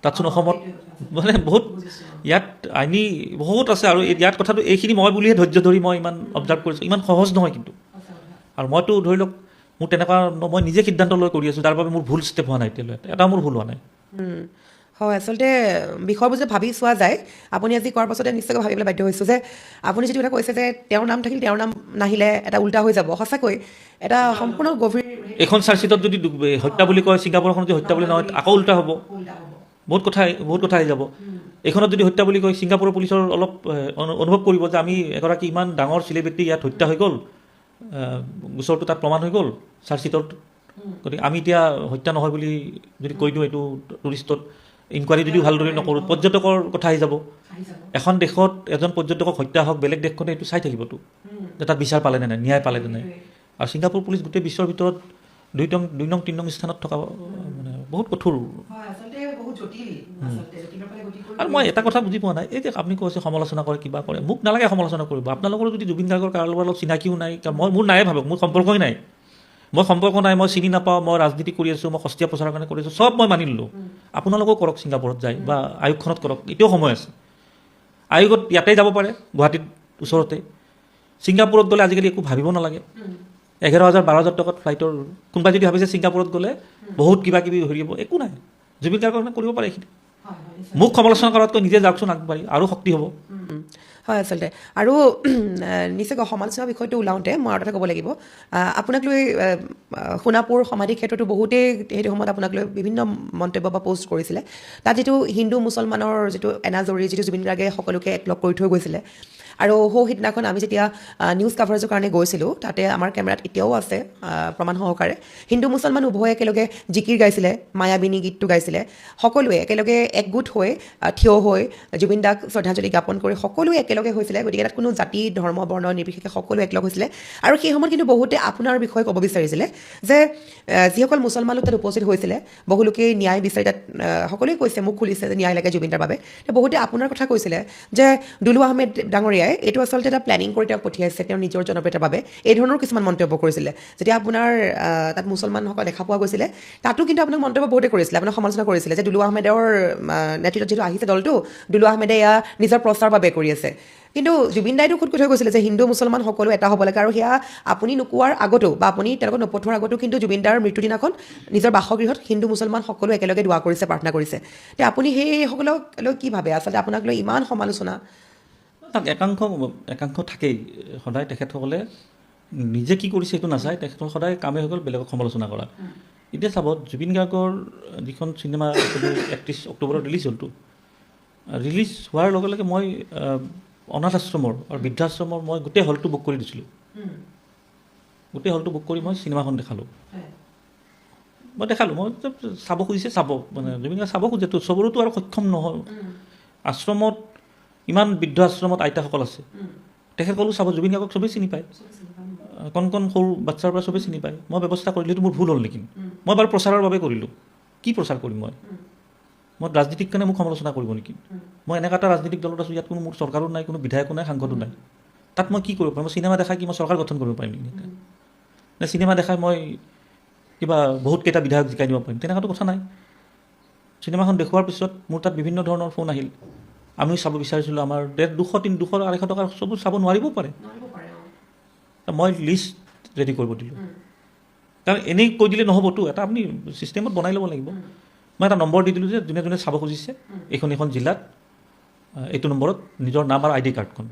তাতচোন অসমত মানে বহুত ইয়াত আইনী বহুত আছে আৰু ইয়াত কথাটো এইখিনি মই বুলিহে ধৈৰ্য ধৰি মই ইমান অবজাৰ্ভ কৰিছোঁ ইমান সহজ নহয় কিন্তু আৰু মইতো ধৰি লওক মোৰ তেনেকুৱা মই নিজে সিদ্ধান্ত লৈ কৰি আছোঁ তাৰ বাবে মোৰ ভুল ষ্টেপ হোৱা নাই এতিয়ালৈ এটা মোৰ ভুল হোৱা নাই হয় আচলতে বিষয়বোৰ যে ভাবি চোৱা যায় আপুনি আজি কোৱাৰ পাছতে নিশ্চয়কৈ ভাবিবলৈ বাধ্য হৈছোঁ যে আপুনি যিটো কথা কৈছে যে তেওঁৰ নাম থাকিল তেওঁৰ নাম নাহিলে এটা উল্টা হৈ যাব সঁচাকৈ এটা সম্পূৰ্ণ গভীৰ এইখন চাৰ্জশ্বিটত যদি হত্যা বুলি কয় ছিংগাপুৰখন যদি হত্যা বুলি নহয় আকৌ উল্টা হ'ব বহুত কথা আহি যাব এইখনত যদি হত্যা বুলি কয় ছিংগাপুৰৰ পুলিচৰ অলপ অনুভৱ কৰিব যে আমি এগৰাকী ইমান ডাঙৰ চেলিব্ৰিটি ইয়াত হত্যা হৈ গ'ল গোচৰটো তাত প্ৰমাণ হৈ গ'ল চাৰ্জশ্বিটত গতিকে আমি এতিয়া হত্যা নহয় বুলি যদি কৈ দিওঁ এইটো টুৰিষ্টত ইনকুৱাৰী যদিও ভালদৰে নকৰোঁ পৰ্যটকৰ কথা আহি যাব এখন দেশত এজন পৰ্যটকক হত্যা হওক বেলেগ দেশখনে এইটো চাই থাকিবতো যে তাত বিচাৰ পালেনে নাই ন্যায় পালেনে নাই আৰু ছিংগাপুৰ পুলিচ গোটেই বিশ্বৰ ভিতৰত 2 নং 3 নং স্থানত থকা মানে বহুত কঠোৰ আৰু মই এটা কথা বুজি পোৱা নাই এই যে আপুনি কৈছে সমালোচনা কৰে কিবা কৰে মোক নালাগে সমালোচনা কৰিব আপোনালোকৰ যদি জুবিন গাৰ্গৰ কাৰোবাৰ লগত চিনাকিও নাই কাৰণ মোৰ নাই ভাবক মোৰ সম্পৰ্কই নাই মই চিনি নাপাওঁ মই ৰাজনীতি কৰি আছোঁ মই সস্তীয়া প্ৰচাৰৰ কাৰণে কৰি আছোঁ চব মই মানি ল'লোঁ আপোনালোকেও কৰক ছিংগাপুৰত যায় বা আয়োগখনত কৰক এতিয়াও সময় আছে আয়োগত ইয়াতে যাব পাৰে গুৱাহাটীত ওচৰতে ছিংগাপুৰত গ'লে আজিকালি একো ভাবিব নালাগে 11,000 12,000 টকাত ফ্লাইটৰ কোনোবাই যদি ভাবিছে ছিংগাপুৰত গ'লে বহুত কিবা কিবি হেৰিব একো নাই জুবিন গাৰ্গৰ কাৰণে কৰিব পাৰে এইখিনি মোক সমালোচনা কৰাতকৈ নিজে যাওকচোন আগবাঢ়ি আৰু শক্তি হ'ব হয় আচলতে আৰু নিশ্চয়কৈ সমালোচনাৰ বিষয়টো ওলাওঁতে মই আৰু এটা ক'ব লাগিব আপোনাক লৈ সোণাপুৰ সমাধি ক্ষেত্ৰতো বহুতেই সেইটো সময়ত আপোনাক লৈ বিভিন্ন মন্তব্য বা পষ্ট কৰিছিলে তাত যিটো হিন্দু মুছলমানৰ যিটো এনাজৰী যিটো জুবিন গাৰ্গে সকলোকে একলগ কৰি থৈ গৈছিলে আৰু সিদিনাখন আমি যেতিয়া নিউজ কাভাৰেজৰ কাৰণে গৈছিলোঁ তাতে আমাৰ কেমেৰাত এতিয়াও আছে প্ৰমাণ সহকাৰে হিন্দু মুছলমান উভয়ে একেলগে জিকিৰ গাইছিলে মায়াবিনী গীতটো গাইছিলে সকলোৱে একেলগে একগোট হৈ থিয় হৈ জুবিন দাক শ্ৰদ্ধাঞ্জলি জ্ঞাপন কৰি সকলোৱে একেলগে হৈছিলে গতিকে তাত কোনো জাতি ধৰ্ম বৰ্ণ নিৰ্বিশেষে সকলোৱে একলগ হৈছিলে আৰু সেই সময়ত কিন্তু বহুতে আপোনাৰ বিষয়ে ক'ব বিচাৰিছিলে যে যিসকল মুছলমান লোক তাত উপস্থিত হৈছিলে বহুলোকে ন্যায় বিচাৰি তাত সকলোৱে কৈছে মুখ খুলিছে যে ন্যায় লাগে জুবিন দাৰ বাবে বহুতে আপোনাৰ কথা কৈছিলে যে দুলু আহমেদ ডাঙৰীয়াই এইটো আচলতে এটা প্লেনিং কৰি তেওঁক পঠিয়াইছে তেওঁৰ নিজৰ জনপ্ৰিয়তাৰ বাবে এই ধৰণৰ কিছুমান মন্তব্য কৰিছিলে যেতিয়া আপোনাৰ তাত মুছলমানসকল দেখা পোৱা গৈছিলে তাতো কিন্তু আপোনাক মন্তব্য বহুতে কৰিছিলে আপোনাক সমালোচনা কৰিছিলে যে দুলু আহমেদৰ নেতৃত্বত যিটো আহিছে দলটো দুলু আহমেদে এয়া নিজৰ প্ৰচাৰৰ বাবে কৰি আছে কিন্তু জুবিন দাইটো খুদ কৈ গৈছিলে যে হিন্দু মুছলমান সকলো এটা হ'ব লাগে আৰু সেয়া আপুনি নোকোৱাৰ আগতো বা আপুনি তেওঁলোকক নপঠোৱাৰ আগতো কিন্তু জুবিন দাৰ মৃত্যুৰ দিনাখন নিজৰ বাসগৃহত হিন্দু মুছলমান সকলো একেলগে দোৱা কৰিছে প্ৰাৰ্থনা কৰিছে তে আপুনি সেইসকলক লৈ কি ভাবে আচলতে আপোনাক লৈ ইমান সমালোচনা তাক একাংশ থাকেই সদায় তেখেতসকলে নিজে কি কৰিছে সেইটো নাচায় তেখেতসকল সদায় কামেই হৈ গ'ল বেলেগক সমালোচনা কৰা এতিয়া চাব জুবিন গাৰ্গৰ যিখন চিনেমা 31 অক্টোবৰত ৰিলিজ হ'লতো ৰিলিজ হোৱাৰ লগে লগে মই অনাথ আশ্ৰমৰ আৰু বৃদ্ধাশ্ৰমৰ মই গোটেই হলটো বুক কৰি দিছিলোঁ গোটেই হলটো বুক কৰি মই চিনেমাখন দেখালোঁ মই চাব খুজিছে চাব মানে জুবিন গাৰ্গ চাব খোজেতো চবৰোতো আৰু সক্ষম নহ'ল আশ্ৰমত ইমান বৃদ্ধ আশ্ৰমত আইতাসকল আছে তেখেতসকলো চাব জুবিন গাৰ্গক চবেই চিনি পায় কণ সৰু বাচ্ছাৰ পৰা চবেই চিনি পায় মই ব্যৱস্থা কৰিলোঁ সেইটো মোৰ ভুল হ'ল নেকি মই বাৰু প্ৰচাৰৰ বাবে কৰিলোঁ কি প্ৰচাৰ কৰিম মই ৰাজনীতিক কাৰণে মোক সমালোচনা কৰিব নেকি মই এনেকুৱা এটা ৰাজনীতিক দলত আছোঁ ইয়াত কোনো মোৰ চৰকাৰো নাই কোনো বিধায়কো নাই সাংসদো নাই তাত মই কি কৰিব পাৰিম মই চিনেমা দেখাই কি মই চৰকাৰ গঠন কৰিব পাৰিম নেকি নে চিনেমা দেখাই মই কিবা বহুতকেইটা বিধায়ক জিকাই দিব পাৰিম তেনেকুৱাতো কথা নাই চিনেমাখন দেখুওৱাৰ পিছত মোৰ তাত বিভিন্ন ধৰণৰ ফোন আহিল আমিও চাব বিচাৰিছিলোঁ আমাৰ 200 200 টকা চব চাব নোৱাৰিবও পাৰে মই লিষ্ট ৰেডি কৰিব দিলোঁ কাৰণ এনেই কৈ দিলে নহ'বতো এটা আপুনি ছিষ্টেমত বনাই ল'ব লাগিব মই এটা নম্বৰ দি দিলোঁ যে যোনে যোনে চাব খুজিছে এইখন জিলাত এইটো নম্বৰত নিজৰ নাম আৰু ID কাৰ্ডখন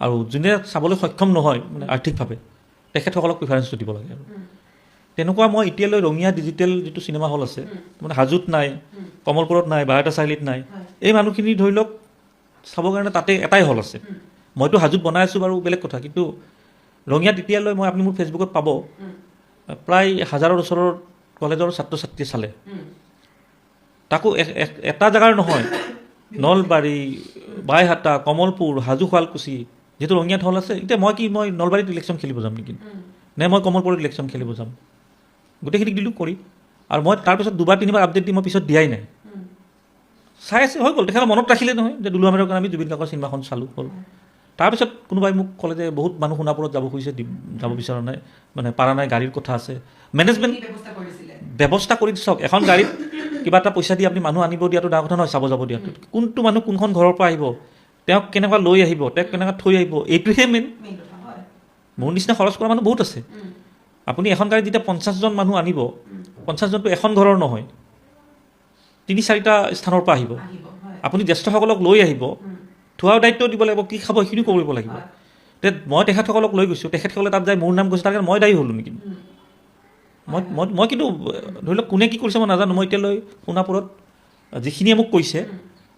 আৰু যোনে চাবলৈ সক্ষম নহয় মানে আৰ্থিকভাৱে তেখেতসকলক প্ৰিফাৰেঞ্চটো দিব লাগে আৰু তেনেকুৱা মই এতিয়ালৈ ৰঙিয়া ডিজিটেল যিটো চিনেমা হল আছে মানে হাজোত নাই কমলপুৰত নাই বাৰটা চাৰিআলিত নাই এই মানুহখিনি ধৰি লওক চাবৰ কাৰণে তাতে এটাই হল আছে মইতো হাজোত বনাই আছোঁ বাৰু বেলেগ কথা কিন্তু ৰঙিয়াত এতিয়ালৈ মই আপুনি মোৰ ফেচবুকত পাব প্ৰায় 1000ৰ ওচৰৰ কলেজৰ ছাত্ৰ ছাত্ৰী চালে তাকো এটা জেগাৰ নহয়, নলবাৰী, বাইহাটা, কমলপুৰ, হাজো, শুৱালকুছি, যিহেতু ৰঙিয়াত হল আছে। এতিয়া মই নলবাৰীত ইলেকশ্যন খেলিব যাম নেকি, নে মই কমলপুৰত ইলেকশ্যন খেলিব যাম? গোটেইখিনি দিলোঁ কৰি, আৰু মই তাৰপিছত 2-3বাৰ আপডেট দি মই পিছত দিয়াই নাই। চাই আছে হৈ গ'ল, তেখেতে মনত ৰাখিলে নহয় যে দুলু আহমেদৰ কাৰণে আমি জুবিন গাৰ্গৰ চিনেমাখন চালোঁ হ'ল। তাৰপিছত কোনোবাই মোক ক'লে যে বহুত মানুহ সোণাপুৰত যাব খুজিছে, যাব বিচৰা নাই, মানে পাৰা নাই, গাড়ীৰ কথা আছে। মেনেজমেণ্ট ব্যৱস্থা কৰি চাওক, এখন গাড়ীত কিবা এটা পইচা দি আপুনি মানুহ আনিব দিয়াটো ডাঙৰ কথা নহয়, চাব যাব দিয়াটো। কোনটো মানুহ কোনখন ঘৰৰ পৰা আহিব, তেওঁক কেনেকুৱা লৈ আহিব, তেওঁক কেনেকুৱা থৈ আহিব, এইটোহে মেইন। মোৰ নিচিনা খৰচ কৰা মানুহ বহুত আছে। আপুনি এখন গাড়ীত যেতিয়া 50জন মানুহ আনিব, 50জনটো এখন ঘৰৰ নহয়, 3-4টা স্থানৰ পৰা আহিব। আপুনি জ্যেষ্ঠসকলক লৈ আহিব, থোৱাৰ দায়িত্ব দিব লাগিব, কি খাব সেইখিনিও কৰিব লাগিব। মই তেখেতসকলক লৈ গৈছোঁ, তেখেতসকলে তাত যাই মোৰ নাম গৈছে, তাৰ কাৰণে মই দায়ী হ'লোঁ নেকি? মই কিন্তু ধৰি লওক কোনে কি কৰিছে মই নাজানো। মই এতিয়ালৈ সোণাপুৰত যিখিনিয়ে মোক কৈছে,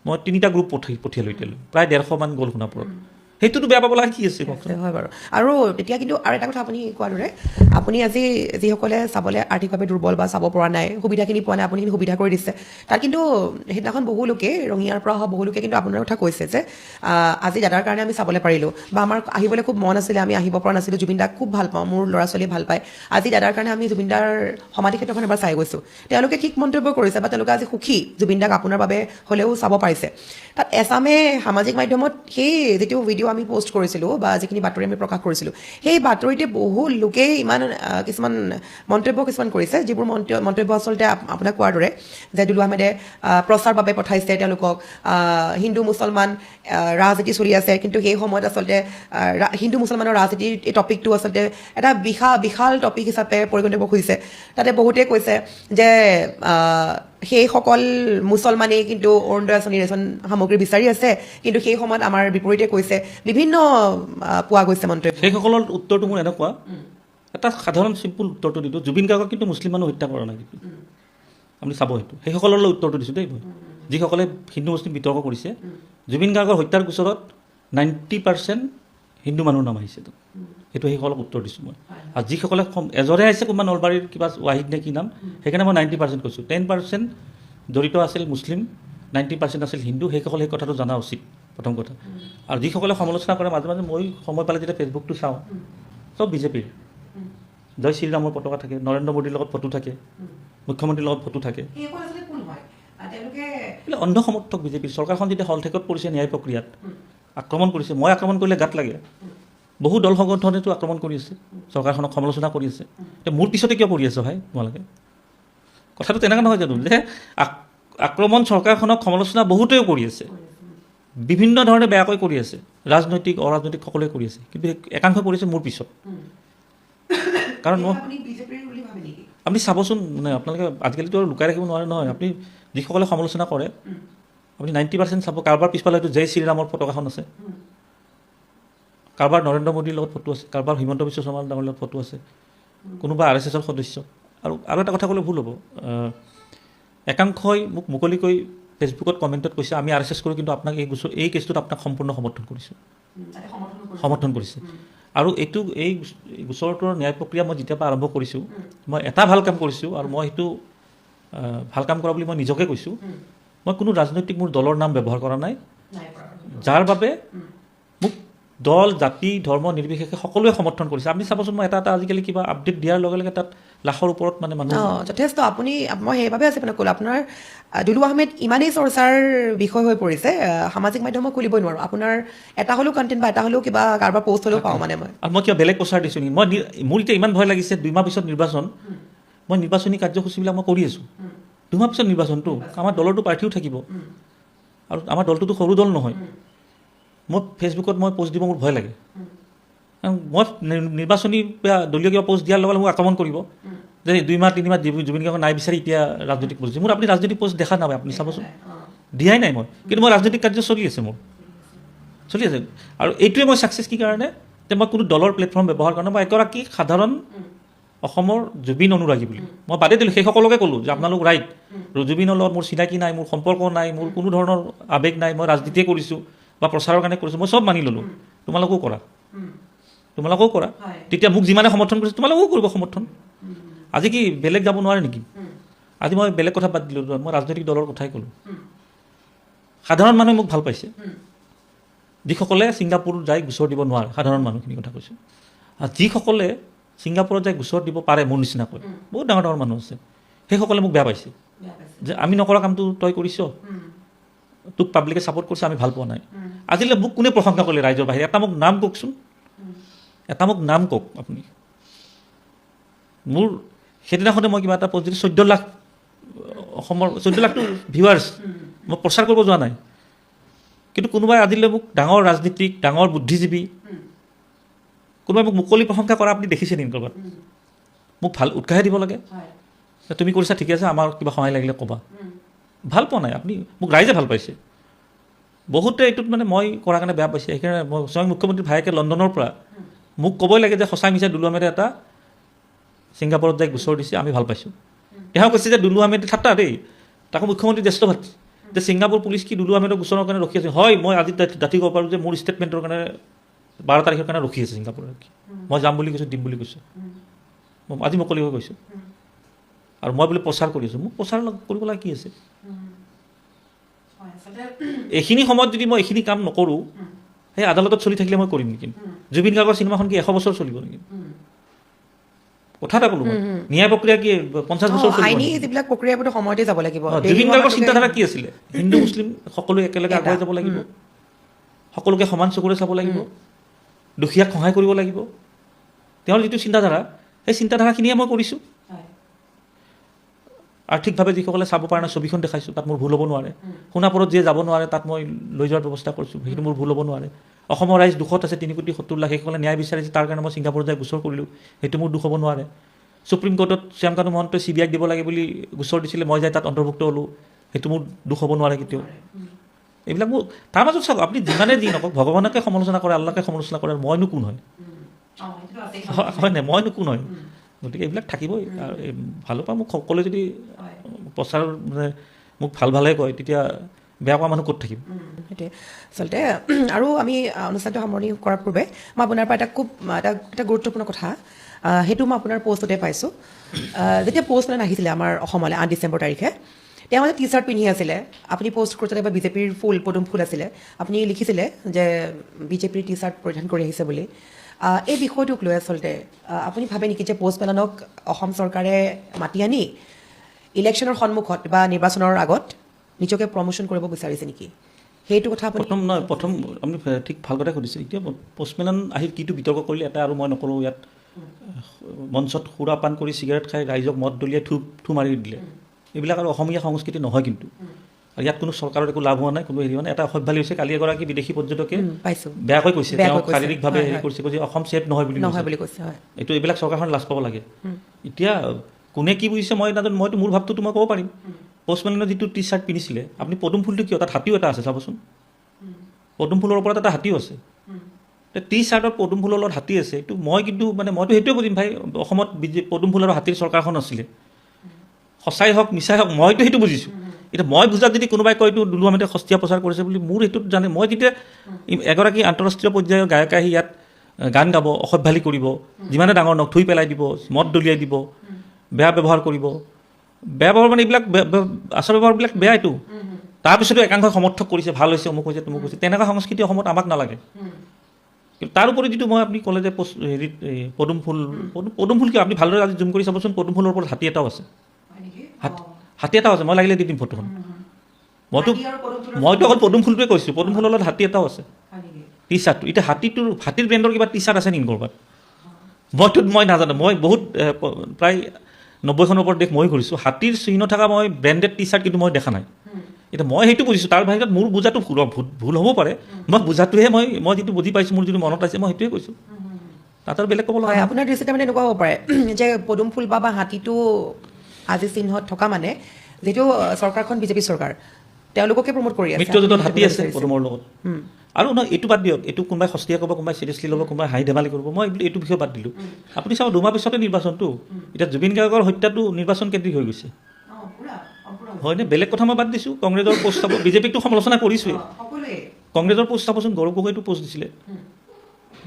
মই 3টা গ্ৰুপ পঠিয়ালোঁ এতিয়ালৈ, প্ৰায় 150মান গ'ল সোণাপুৰত। সেইটোতো বেয়া পাব লগা কি আছে কওকচোন? হয় বাৰু। আৰু তেতিয়া কিন্তু আৰু এটা কথা আপুনি কোৱাৰ দৰে, আপুনি আজি যিসকলে চাবলৈ আৰ্থিকভাৱে দুৰ্বল বা চাব পৰা নাই, সুবিধাখিনি পোৱা নাই, আপুনি কিন্তু সুবিধা কৰি দিছে। তাত কিন্তু সেইদিনাখন বহু লোকে, ৰঙিয়াৰ পৰা অহা বহু লোকে কিন্তু আপোনাৰ কথা কৈছে যে আজি দাদাৰ কাৰণে আমি চাবলৈ পাৰিলোঁ, বা আমাৰ আহিবলৈ খুব মন আছিলে, আমি আহিব পৰা নাছিলোঁ, জুবিন দাক খুব ভাল পাওঁ, মোৰ ল'ৰা ছোৱালীয়ে ভাল পায়, আজি দাদাৰ কাৰণে আমি জুবিন দাৰ সমাধি ক্ষেত্ৰখন এবাৰ চাই গৈছোঁ। তেওঁলোকে ঠিক মন্তব্য কৰিছে, বা তেওঁলোকে আজি সুখী জুবিন দাক আপোনাৰ বাবে হ'লেও চাব পাৰিছে। তাত এছামে সামাজিক মাধ্যমত সেই যিটো ভিডিঅ' আমি পষ্ট কৰিছিলোঁ বা যিখিনি বাতৰি আমি প্ৰকাশ কৰিছিলোঁ, সেই বাতৰিতে বহু লোকেই ইমান কিছুমান মন্তব্য কিছুমান কৰিছে, যিবোৰ মন্তব্য আচলতে আপোনাক কোৱাৰ দৰে যে দুলু আহমেদে প্ৰচাৰ বাবে পঠাইছে তেওঁলোকক, হিন্দু মুছলমান ৰাজনীতি চলি আছে, কিন্তু সেই সময়ত আচলতে হিন্দু মুছলমানৰ ৰাজনীতিৰ এই টপিকটো আচলতে এটা বিশাল টপিক হিচাপে পৰিগণিত কৰিব খুজিছে। তাতে বহুতে কৈছে যে সেইসকল মুছলমানেই কিন্তু অৰুণোদয় আঁচনিৰ ৰেচন সামগ্ৰী বিচাৰি আছে, কিন্তু সেই সময়ত আমাৰ বিপৰীতে কৈছে, বিভিন্ন পোৱা গৈছে মন্তব্য। সেইসকলৰ উত্তৰটো মোৰ এনেকুৱা, এটা সাধাৰণ চিম্পুল উত্তৰটো দিলোঁ, জুবিন গাৰ্গক কিন্তু মুছলিম মানুহ হত্যা কৰা নাই কিন্তু। আপুনি চাব সেইটো, সেইসকললৈ উত্তৰটো দিছোঁ দেই মই, যিসকলে হিন্দু মুছলিম বিতৰ্ক কৰিছে। জুবিন গাৰ্গৰ হত্যাৰ গোচৰত 90% হিন্দু মানুহৰ নাম আহিছে, সেইটো সেইসকলক উত্তৰ দিছোঁ মই। আৰু যিসকলে এজৰে আহিছে কোনোবা নলবাৰীৰ কিবা ৱাহিদ নে কি নাম, সেইকাৰণে মই 90% কৈছোঁ। 10% জড়িত আছিল মুছলিম, 90% আছিল হিন্দু, সেইসকলে সেই কথাটো জনা উচিত প্ৰথম কথা। আৰু যিসকলে সমালোচনা কৰে, মাজে মাজে মই সময় পালে যেতিয়া ফেচবুকটো চাওঁ, চব বিজেপিৰ। জয় শ্ৰীৰামৰ পতাকা থাকে, নৰেন্দ্ৰ মোদীৰ লগত ফটো থাকে, মুখ্যমন্ত্ৰীৰ লগত ফটো থাকে। অন্ধ সমৰ্থক বিজেপিৰ। চৰকাৰখন যেতিয়া হলঠেকত পৰিছে ন্যায় প্ৰক্ৰিয়াত, আক্ৰমণ কৰিছে, মই আক্ৰমণ কৰিলে গাত লাগে, বহু দল সংগঠনেতো আক্ৰমণ কৰি আছে, চৰকাৰখনক সমালোচনা কৰি আছে। এতিয়া মোৰ পিছতে কিয় কৰি আছে ভাই তোমালোকে? কথাটো তেনেকুৱা নহয় জানো, যে আক্ৰমণ চৰকাৰখনক সমালোচনা বহুতেও কৰি আছে, বিভিন্ন ধৰণে বেয়াকৈ কৰি আছে, ৰাজনৈতিক অৰাজনৈতিক সকলোৱে কৰি আছে, কিন্তু একাংশ কৰিছে মোৰ পিছত। কাৰণ মই আপুনি চাবচোন, মানে আপোনালোকে আজিকালিতো আৰু লুকাই ৰাখিব নোৱাৰে নহয়, আপুনি যিসকলে সমালোচনা কৰে আপুনি 90% চাব, কাৰোবাৰ পিছফালে হয়তো জয় শ্ৰীৰামৰ পতাকাখন আছে, কাৰোবাৰ নৰেন্দ্ৰ মোদীৰ লগত ফটো আছে, কাৰোবাৰ হিমন্ত বিশ্ব শৰ্মাৰ ডাঙৰ লগত ফটো আছে, কোনোবা RSSৰ সদস্য। আৰু এটা কথা ক'লে ভুল হ'ব, একাংশই মোক মুকলিকৈ ফেচবুকত কমেণ্টত কৈছে আমি RSS কৰোঁ, কিন্তু আপোনাক এই কেছটোত আপোনাক সম্পূৰ্ণ সমৰ্থন কৰিছে। আৰু এই গোচৰটোৰ ন্যায় প্ৰক্ৰিয়া মই যেতিয়াৰ পৰা আৰম্ভ কৰিছোঁ, মই এটা ভাল কাম কৰিছোঁ, আৰু মই সেইটো ভাল কাম কৰা বুলি মই নিজকে কৈছোঁ। মই কোনো ৰাজনৈতিক মোৰ দলৰ নাম ব্যৱহাৰ কৰা নাই, যাৰ বাবে মোক দল জাতি ধৰ্ম নিৰ্বিশেষে সকলোৱে সমৰ্থন কৰিছে। আপুনি চাবচোন, মই এটা আজিকালি কিবা আপডেট দিয়াৰ লগে লগে তাত লাখৰ ওপৰত মানে মানুহ যথেষ্ট। মই সেইবাবে আছে আপোনাক ক'লো, আপোনাৰ দুলু আহমেদ ইমানেই চৰ্চাৰ বিষয় হৈ পৰিছে, সামাজিক মাধ্যম মই খুলিবই নোৱাৰোঁ, আপোনাৰ এটা হ'লেও কণ্টেণ্ট বা এটা হ'লেও কিবা কাৰোবাৰ পষ্ট হ'লেও পাওঁ মানে মই। আৰু মই কিবা বেলেগ প্ৰচাৰ দিছোঁ নেকি? মোৰ এতিয়া ইমান ভয় লাগিছে, 2 মাহ পিছত নিৰ্বাচন, মই নিৰ্বাচনী কাৰ্যসূচীবিলাক মই কৰি আছোঁ। 2 মাহ পিছত নিৰ্বাচনটো, আমাৰ দলৰটো প্ৰাৰ্থীও থাকিব, আৰু আমাৰ দলটোতো সৰু দল নহয়। মই ফেচবুকত মই পোষ্ট দিব মোৰ ভয় লাগে, কাৰণ মই নিৰ্বাচনী বা দলীয় কিবা পোষ্ট দিয়াৰ লগে লগে মোক আক্ৰমণ কৰিব যে 2 মাহ 3 মাহ জুবিন গাৰ্গক নাই বিচাৰি এতিয়া ৰাজনৈতিক পোষ্ট দিয়ে। মোৰ আপুনি ৰাজনৈতিক পোষ্ট দেখা নাপায়, আপুনি চাবচোন, দিয়াই নাই মই, কিন্তু মই ৰাজনৈতিক কাৰ্য চলি আছে, মোৰ চলি আছে। আৰু এইটোৱে মই ছাকচেছ কি কাৰণে, যে মই কোনো দলৰ প্লেটফৰ্ম ব্যৱহাৰ কৰা নাই, মই এগৰাকী সাধাৰণ অসমৰ জুবিন অনুৰাগী বুলি মই বাদেই দিলোঁ। সেইসকলকে ক'লোঁ যে আপোনালোক ৰাইট, জুবিনৰ লগত মোৰ চিনাকি নাই, মোৰ সম্পৰ্ক নাই, মোৰ কোনো ধৰণৰ আৱেগ নাই, মই ৰাজনীতিয়ে কৰিছোঁ বা প্ৰচাৰৰ কাৰণে কৰিছোঁ, মই চব মানি ল'লোঁ। তোমালোকেও কৰা, তেতিয়া মোক যিমানে সমৰ্থন কৰিছে তোমালোকেও কৰিব সমৰ্থন। আজি কি বেলেগ যাব নোৱাৰে নেকি? আজি মই বেলেগ কথা বাদ দিলোঁ, মই ৰাজনৈতিক দলৰ কথাই ক'লোঁ। সাধাৰণ মানুহে মোক ভাল পাইছে, যিসকলে ছিংগাপুৰ যাই গোচৰ দিব নোৱাৰে, সাধাৰণ মানুহখিনিৰ কথা কৈছোঁ। আৰু যিসকলে ছিংগাপুৰত যাই গোচৰ দিব পাৰে মোৰ নিচিনাকৈ, বহুত ডাঙৰ ডাঙৰ মানুহ আছে, সেইসকলে মোক বেয়া পাইছে যে আমি নকৰা কামটো তই কৰিছ, তোক পাব্লিকে ছাপৰ্ট কৰিছে, আমি ভাল পোৱা নাই। আজিলৈ মোক কোনে প্ৰশংসা কৰিলে ৰাইজৰ বাহিৰে? এটা মোক নাম কওকচোন, এটা মোক নাম কওক আপুনি। মোৰ সেইদিনাখনে মই কিবা এটা পষ্ট দিছোঁ, 14 লাখ অসমৰ 14 লাখটো ভিউৱাৰ্ছ, মই প্ৰচাৰ কৰিব যোৱা নাই। কিন্তু কোনোবাই আজিলৈ মোক ডাঙৰ ৰাজনীতিক, ডাঙৰ বুদ্ধিজীৱী, কোনোবাই মোক মুকলি প্ৰশংসা কৰা আপুনি দেখিছে নেকি ক'ৰবাত? মোক ভাল উৎসাহে দিব লাগে, তুমি কৰিছা ঠিকে আছে, আমাৰ কিবা সহায় লাগিলে ক'বা। ভাল পোৱা নাই আপুনি, মোক ৰাইজে ভাল পাইছে। বহুতে এইটোত মানে মই কৰাৰ কাৰণে বেয়া পাইছে। সেইকাৰণে মই স্বয়ং মুখ্যমন্ত্ৰী ভায়েকে লণ্ডনৰ পৰা মোক ক'বই লাগে যে সঁচাই মিছা দুলু আহমেদে এটা ছিংগাপুৰত যাই গোচৰ দিছে, আমি ভাল পাইছোঁ। তেওঁ কৈছে যে দুলু আহমেদে ঠাট্টা দেই, তাকো মুখ্যমন্ত্ৰী জ্যেষ্ঠ ভাতৃ, যে ছিংগাপুৰ পুলিচ কি দুলু আহমেদৰ গোচৰৰ কাৰণে ৰখি আছে? হয়, মই আজি ডাঠি ক'ব পাৰোঁ যে মোৰ ষ্টেটমেণ্টৰ কাৰণে 12 তাৰিখৰ কাৰণে ৰখি আছে ছিংগাপুৰত। মই যাম বুলি কৈছোঁ, দিম বুলি কৈছোঁ, আজি মুকলি হৈ গৈছোঁ। আৰু মই বোলে প্ৰচাৰ কৰি আছোঁ, মোক প্ৰচাৰ কৰিব লাগে কি আছে? এইখিনি সময়ত যদি মই এইখিনি কাম নকৰোঁ, সেই আদালতত চলি থাকিলে মই কৰিম নেকি? জুবিন গাৰ্গৰ চিনেমাখন কি 100 বছৰ চলিব নেকি? কথা এটা ক'লোঁ, ন্যায় প্ৰক্ৰিয়া কি 50 বছৰ চলিব? আইনী যিবিলাক প্ৰক্ৰিয়াবোৰ সময়তে যাব লাগিব। জুবিন গাৰ্গৰ চিন্তাধাৰা কি আছিলে? হিন্দু মুছলিম সকলোৱে একেলগে আগুৱাই যাব লাগিব, সকলোকে সমান চকুৰে চাব লাগিব, দুখীয়াক সহায় কৰিব লাগিব। তেওঁৰ যিটো চিন্তাধাৰা, সেই চিন্তাধাৰাখিনিয়ে মই কৰিছোঁ। আৰ্থিকভাৱে যিসকলে চাব পৰা নাই ছবিখন দেখাইছোঁ, তাত মোৰ ভুল হ'ব নোৱাৰে। সোণাপুৰত যিয়ে যাব নোৱাৰে, তাত মই লৈ যোৱাৰ ব্যৱস্থা কৰিছোঁ, সেইটো মোৰ ভুল হ'ব নোৱাৰে। অসমৰ ৰাইজ দুখত আছে 3,70,00,000, সেইসকলে ন্যায় বিচাৰিছে, তাৰ কাৰণে মই ছিংগাপুৰত যাই গোচৰ কৰিলোঁ, সেইটো মোৰ দুখ হ'ব নোৱাৰে। সুপ্ৰিম কোৰ্টত শ্যামকানু মহন্তই CBIক দিব লাগে বুলি গোচৰ দিছিলে, মই যাই তাত অন্তৰ্ভুক্ত হ'লোঁ, সেইটো মোৰ দুখ হ'ব নোৱাৰে কেতিয়াও। এইবিলাক মোৰ তাৰ মাজত চাওক, আপুনি যিমানে যি নকওক, ভগৱানকে সমালোচনা কৰে, আল্লাহকে সমালোচনা কৰে, মইনো কোন হয়? হয় নাই, মইনো কোন হয়? গতিকে এইবিলাক থাকিবই। আৰু ভালো পাওঁ, মোক সকলোৱে যদি প্ৰচাৰ মানে মোক ভাল ভালে কয়, তেতিয়া বেয়া পোৱা মানুহ ক'ত থাকিম? সেইটোৱে আচলতে। আৰু আমি অনুষ্ঠানটো সামৰণি কৰাৰ পূৰ্বে মই আপোনাৰ পৰা এটা গুৰুত্বপূৰ্ণ কথা, সেইটো মই আপোনাৰ পষ্টতে পাইছোঁ। যেতিয়া পষ্টমেন আহিছিলে আমাৰ অসমলৈ 8 ডিচেম্বৰ তাৰিখে, তেওঁ মানে টি-চাৰ্ট পিন্ধি আছিলে, আপুনি পষ্ট কৰিছিলে বা বিজেপিৰ পদুম ফুল আছিলে, আপুনি লিখিছিলে যে বিজেপিৰ টি-চাৰ্ট পৰিধান কৰি আহিছে বুলি। এই বিষয়টোক লৈ আচলতে আপুনি ভাবে নেকি যে পষ্টমেনক অসম চৰকাৰে মাতি আনি ইলেকশ্যনৰ সন্মুখত বা নিৰ্বাচনৰ আগত নিজকে প্ৰমোশ্যন কৰিব বিচাৰিছে নেকি? সেইটো কথা প্ৰথম আপুনি ঠিক ভাল কথা সুধিছে। এতিয়া পষ্টমেন আহি কিটো বিতৰ্ক কৰিলে এটা, আৰু মই নকৰোঁ ইয়াত, মঞ্চত সুৰাপান কৰি চিগাৰেট খাই ৰাইজক মদ দলিয়াই থু মাৰি দিলে, এইবিলাক আৰু অসমীয়া সংস্কৃতি নহয় কিন্তু। আৰু ইয়াত কোনো চৰকাৰৰ একো লাভ হোৱা নাই, কোনো হেৰি হোৱা নাই। এটা অসভ্যালি হৈছে, কালি এগৰাকী বিদেশী পৰ্যটকে বেয়াকৈ কৈছে, তেওঁ শাৰীৰিকভাৱে হেৰি কৰিছে, কৈছে অসম ছেফ নহয় বুলি কৈছে। এইটো এইবিলাক চৰকাৰখন লাজ পাব লাগে। এতিয়া কোনে কি বুজিছে মই নাজানো, মইতো মোৰ ভাৱটোতো মই ক'ব পাৰিম। পষ্টমেনৰ যিটো টি-চাৰ্ট পিন্ধিছিলে, আপুনি পদুম ফুলটো কিয়, তাত হাতীও এটা আছে চাবচোন, পদুম ফুলৰ ওপৰত এটা হাতীও আছে। টি-চাৰ্টত পদুম ফুলৰ লগত হাতী আছে, এইটো মই কিন্তু মইতো সেইটোৱে বুজিম ভাই, অসমত পদুম ফুল আৰু হাতীৰ চৰকাৰখন আছিলে, সঁচাই হওক মিছাই হওক, মইতো সেইটো বুজিছোঁ। এতিয়া মই বুজাত যদি কোনোবাই কয় এইটো দুলু আহমেদে সস্তীয়া প্ৰচাৰ কৰিছে বুলি, মোৰ সেইটোত জানে, মই যেতিয়া এগৰাকী আন্তঃৰাষ্ট্ৰীয় পৰ্যায়ৰ গায়কে আহি ইয়াত গান গাব, অসভ্যালি কৰিব, যিমানে ডাঙৰ নখ থুই পেলাই দিব, মদ দলিয়াই দিব, বেয়া ব্যৱহাৰ কৰিব, বেয়া ব্যৱহাৰ মানে এইবিলাক আচাৰ ব্যৱহাৰবিলাক বেয়া। এইটো তাৰপিছতো একাংশই সমৰ্থক কৰিছে, ভাল হৈছে, অমুক হৈছে, তমুক হৈছে, তেনেকুৱা সংস্কৃতি অসমত আমাক নালাগে। কিন্তু তাৰ উপৰি যিটো মই আপুনি ক'লে যে হেৰিত পদুম ফুল কিয়, আপুনি ভালদৰে আজি জুম কৰি চাবচোন, পদুম ফুলৰ ওপৰত হাতী এটাও আছে, হাতী এটাও আছে, মই লাগিলে দি দিম ফটোখন। মইতো অকল পদুম ফুলটোৱে কৈছোঁ, পদুম ফুলৰ লগত হাতী এটাও আছে টি-চাৰ্টটো। এতিয়া হাতীৰ ব্ৰেণ্ডৰ কিবা টি-চাৰ্ট আছে নেকি ক'ৰবাত? মই নাজানো, মই বহুত প্ৰায় 90খনৰ ওপৰত দেশ মই ঘূৰিছোঁ, হাতীৰ চিহ্ন থকা মই ব্ৰেণ্ডেড টি-চাৰ্ট কিন্তু মই দেখা নাই। এতিয়া মই সেইটো বুজিছোঁ, তাৰ বাহিৰত মোৰ বুজাটো ভুল হ'ব পাৰে, মই বুজাটোহে মই যিটো বুজি পাইছোঁ, মোৰ যিটো মনত আছে, মই সেইটোৱে কৈছোঁ, তাত আৰু বেলেগ ক'ব লগা। আপোনাৰ দৃষ্টিতে মানে এনেকুৱা হ'ব পাৰে যে পদুম ফুল বা হাতীটো আজি চিহ্নত থকা মানে যিটো চৰকাৰখন বিজেপি চৰকাৰ, তেওঁলোককে প্ৰমোট কৰি আছে। মৃত্যুজোঁটত হাতী আছে পদুমৰ লগত। আৰু নহয়, এইটো বাদ দিয়ক, এইটো কোনোবাই সস্তীয়া কৰিব, কোনোবাই চিৰিয়াছলি ল'ব, কোনোবাই হাঁহি ধেমালি কৰিব, মই এইটো বিষয়ে বাদ দিলোঁ। আপুনি চাব 2 মাহ পিছতে নিৰ্বাচনটো, এতিয়া জুবিন গাৰ্গৰ হত্যাটো নিৰ্বাচন কেন্দ্ৰিক হৈ গৈছে, হয়নে? বেলেগ কথা মই বাদ দিছোঁ, কংগ্ৰেছৰ পোষ্ট চাব, বিজেপিকটো সমালোচনা কৰিছোঁৱে, কংগ্ৰেছৰ পোষ্ট চাবচোন, গৌৰৱ গগৈটো পোষ্ট দিছিলে,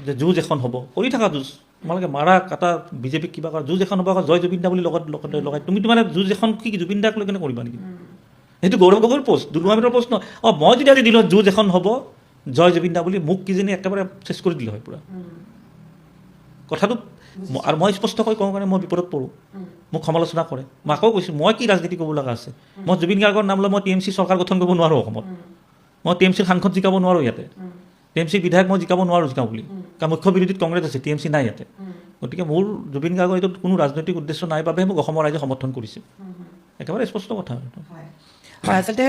যে যুঁজ এখন হ'ব, কৰি থাকা যুঁজ, তোমালোকে মাৰা কাটা বিজেপিক কিবা কৰা, যুঁজ এখন হ'ব আকৌ জয় জুবিন দা বুলি লগত লগাই তুমি মানে যুঁজ এখন কি জুবিন দাক লৈ কেনে কৰিবা নেকি? সেইটো গৌৰৱ গগৈৰ পষ্ট, দুলুৱা মিটৰ পষ্ট নহয়। মই যদি আজি দিলোঁ যুঁজ এখন হ'ব জয় জুবিন দা বুলি, মোক কিজানি একেবাৰে চেছ কৰি দিলে হয় পূৰা কথাটো। আৰু মই স্পষ্টকৈ কওঁ কাৰণে মই বিপদত পৰোঁ, মোক সমালোচনা কৰে। মই আকৌ কৈছোঁ মই কি ৰাজনীতি কৰিব লগা আছে? মই জুবিন গাৰ্গৰ নাম লৈ মই TMC চৰকাৰ গঠন কৰিব নোৱাৰোঁ অসমত, মই TMCৰ সাংসদ জিকাব নোৱাৰোঁ ইয়াতে, TMCৰ বিধায়ক মই জিকাব নোৱাৰোঁ বুলি, কাৰণ মুখ্য বিৰোধীত কংগ্ৰেছ আছে, TMC নাই ইয়াতে। গতিকে মোৰ জুবিন গাৰ্গৰ এইটোত কোনো ৰাজনৈতিক উদ্দেশ্য নাই বাবেহে মোক অসমৰ ৰাইজে সমৰ্থন কৰিছে, একেবাৰে স্পষ্ট কথা। হয়, আচলতে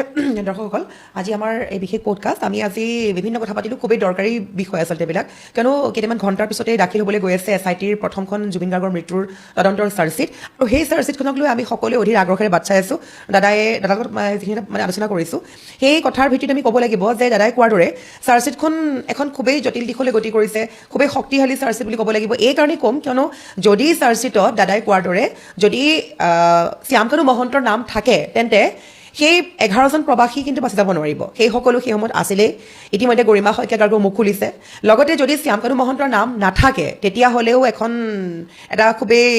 দৰ্শকসকল, আজি আমাৰ এই বিশেষ পডকাষ্ট আমি আজি বিভিন্ন কথা পাতিলোঁ, খুবেই দৰকাৰী বিষয় আচলতে এইবিলাক, কিয়নো কেইটামান ঘণ্টাৰ পিছতেই দাখিল হ'বলৈ গৈ আছে SITৰ প্ৰথমখন জুবিন গাৰ্গৰ মৃত্যুৰ তদন্তৰ চাৰ্জশ্বিট, আৰু সেই চাৰ্জশ্বিটখনক লৈ আমি সকলোৱে অধীৰ আগ্ৰহেৰে বাট চাই আছোঁ। দাদাৰ লগত যিখিনি মানে আলোচনা কৰিছোঁ সেই কথাৰ ভিত্তিত আমি ক'ব লাগিব যে দাদাই কোৱাৰ দৰে চাৰ্জশ্বিটখন এখন খুবেই জটিল দিশলৈ গতি কৰিছে, খুবেই শক্তিশালী চাৰ্জশ্বিট বুলি ক'ব লাগিব। এই কাৰণেই ক'ম কিয়নো যদি চাৰ্জশ্বিটত দাদাই কোৱাৰ দৰে যদি শ্যামকানু মহন্তৰ নাম থাকে তেন্তে সেই 11জন প্ৰবাসী কিন্তু বাচি যাব নোৱাৰিব। সেই সকলো সেই সময়ত আছিলেই। ইতিমধ্যে গৰিমা শইকীয়া গাৰ্গৰ মুখ খুলিছে। লগতে যদি শ্যামকানু মহন্তৰ নাম নাথাকে তেতিয়াহ'লেও এটা খুবেই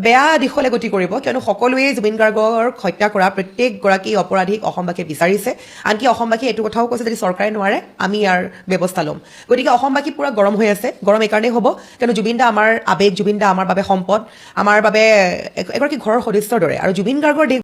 বেয়া দিশলৈ গতি কৰিব, কিয়নো সকলোৱে জুবিন গাৰ্গক হত্যা কৰা প্ৰত্যেকগৰাকী অপৰাধীক অসমবাসীয়ে বিচাৰিছে। আনকি অসমবাসীয়ে এইটো কথাও কৈছে যদি চৰকাৰে নোৱাৰে আমি ইয়াৰ ব্যৱস্থা ল'ম। গতিকে অসমবাসী পূৰা গৰম হৈ আছে। গৰম এইকাৰণেই হ'ব কিয়নো জুবিন দা আমাৰ আৱেগ, জুবিন দা আমাৰ বাবে সম্পদ, আমাৰ বাবে এগৰাকী ঘৰৰ সদস্যৰ দৰে, আৰু জুবিন গাৰ্গৰ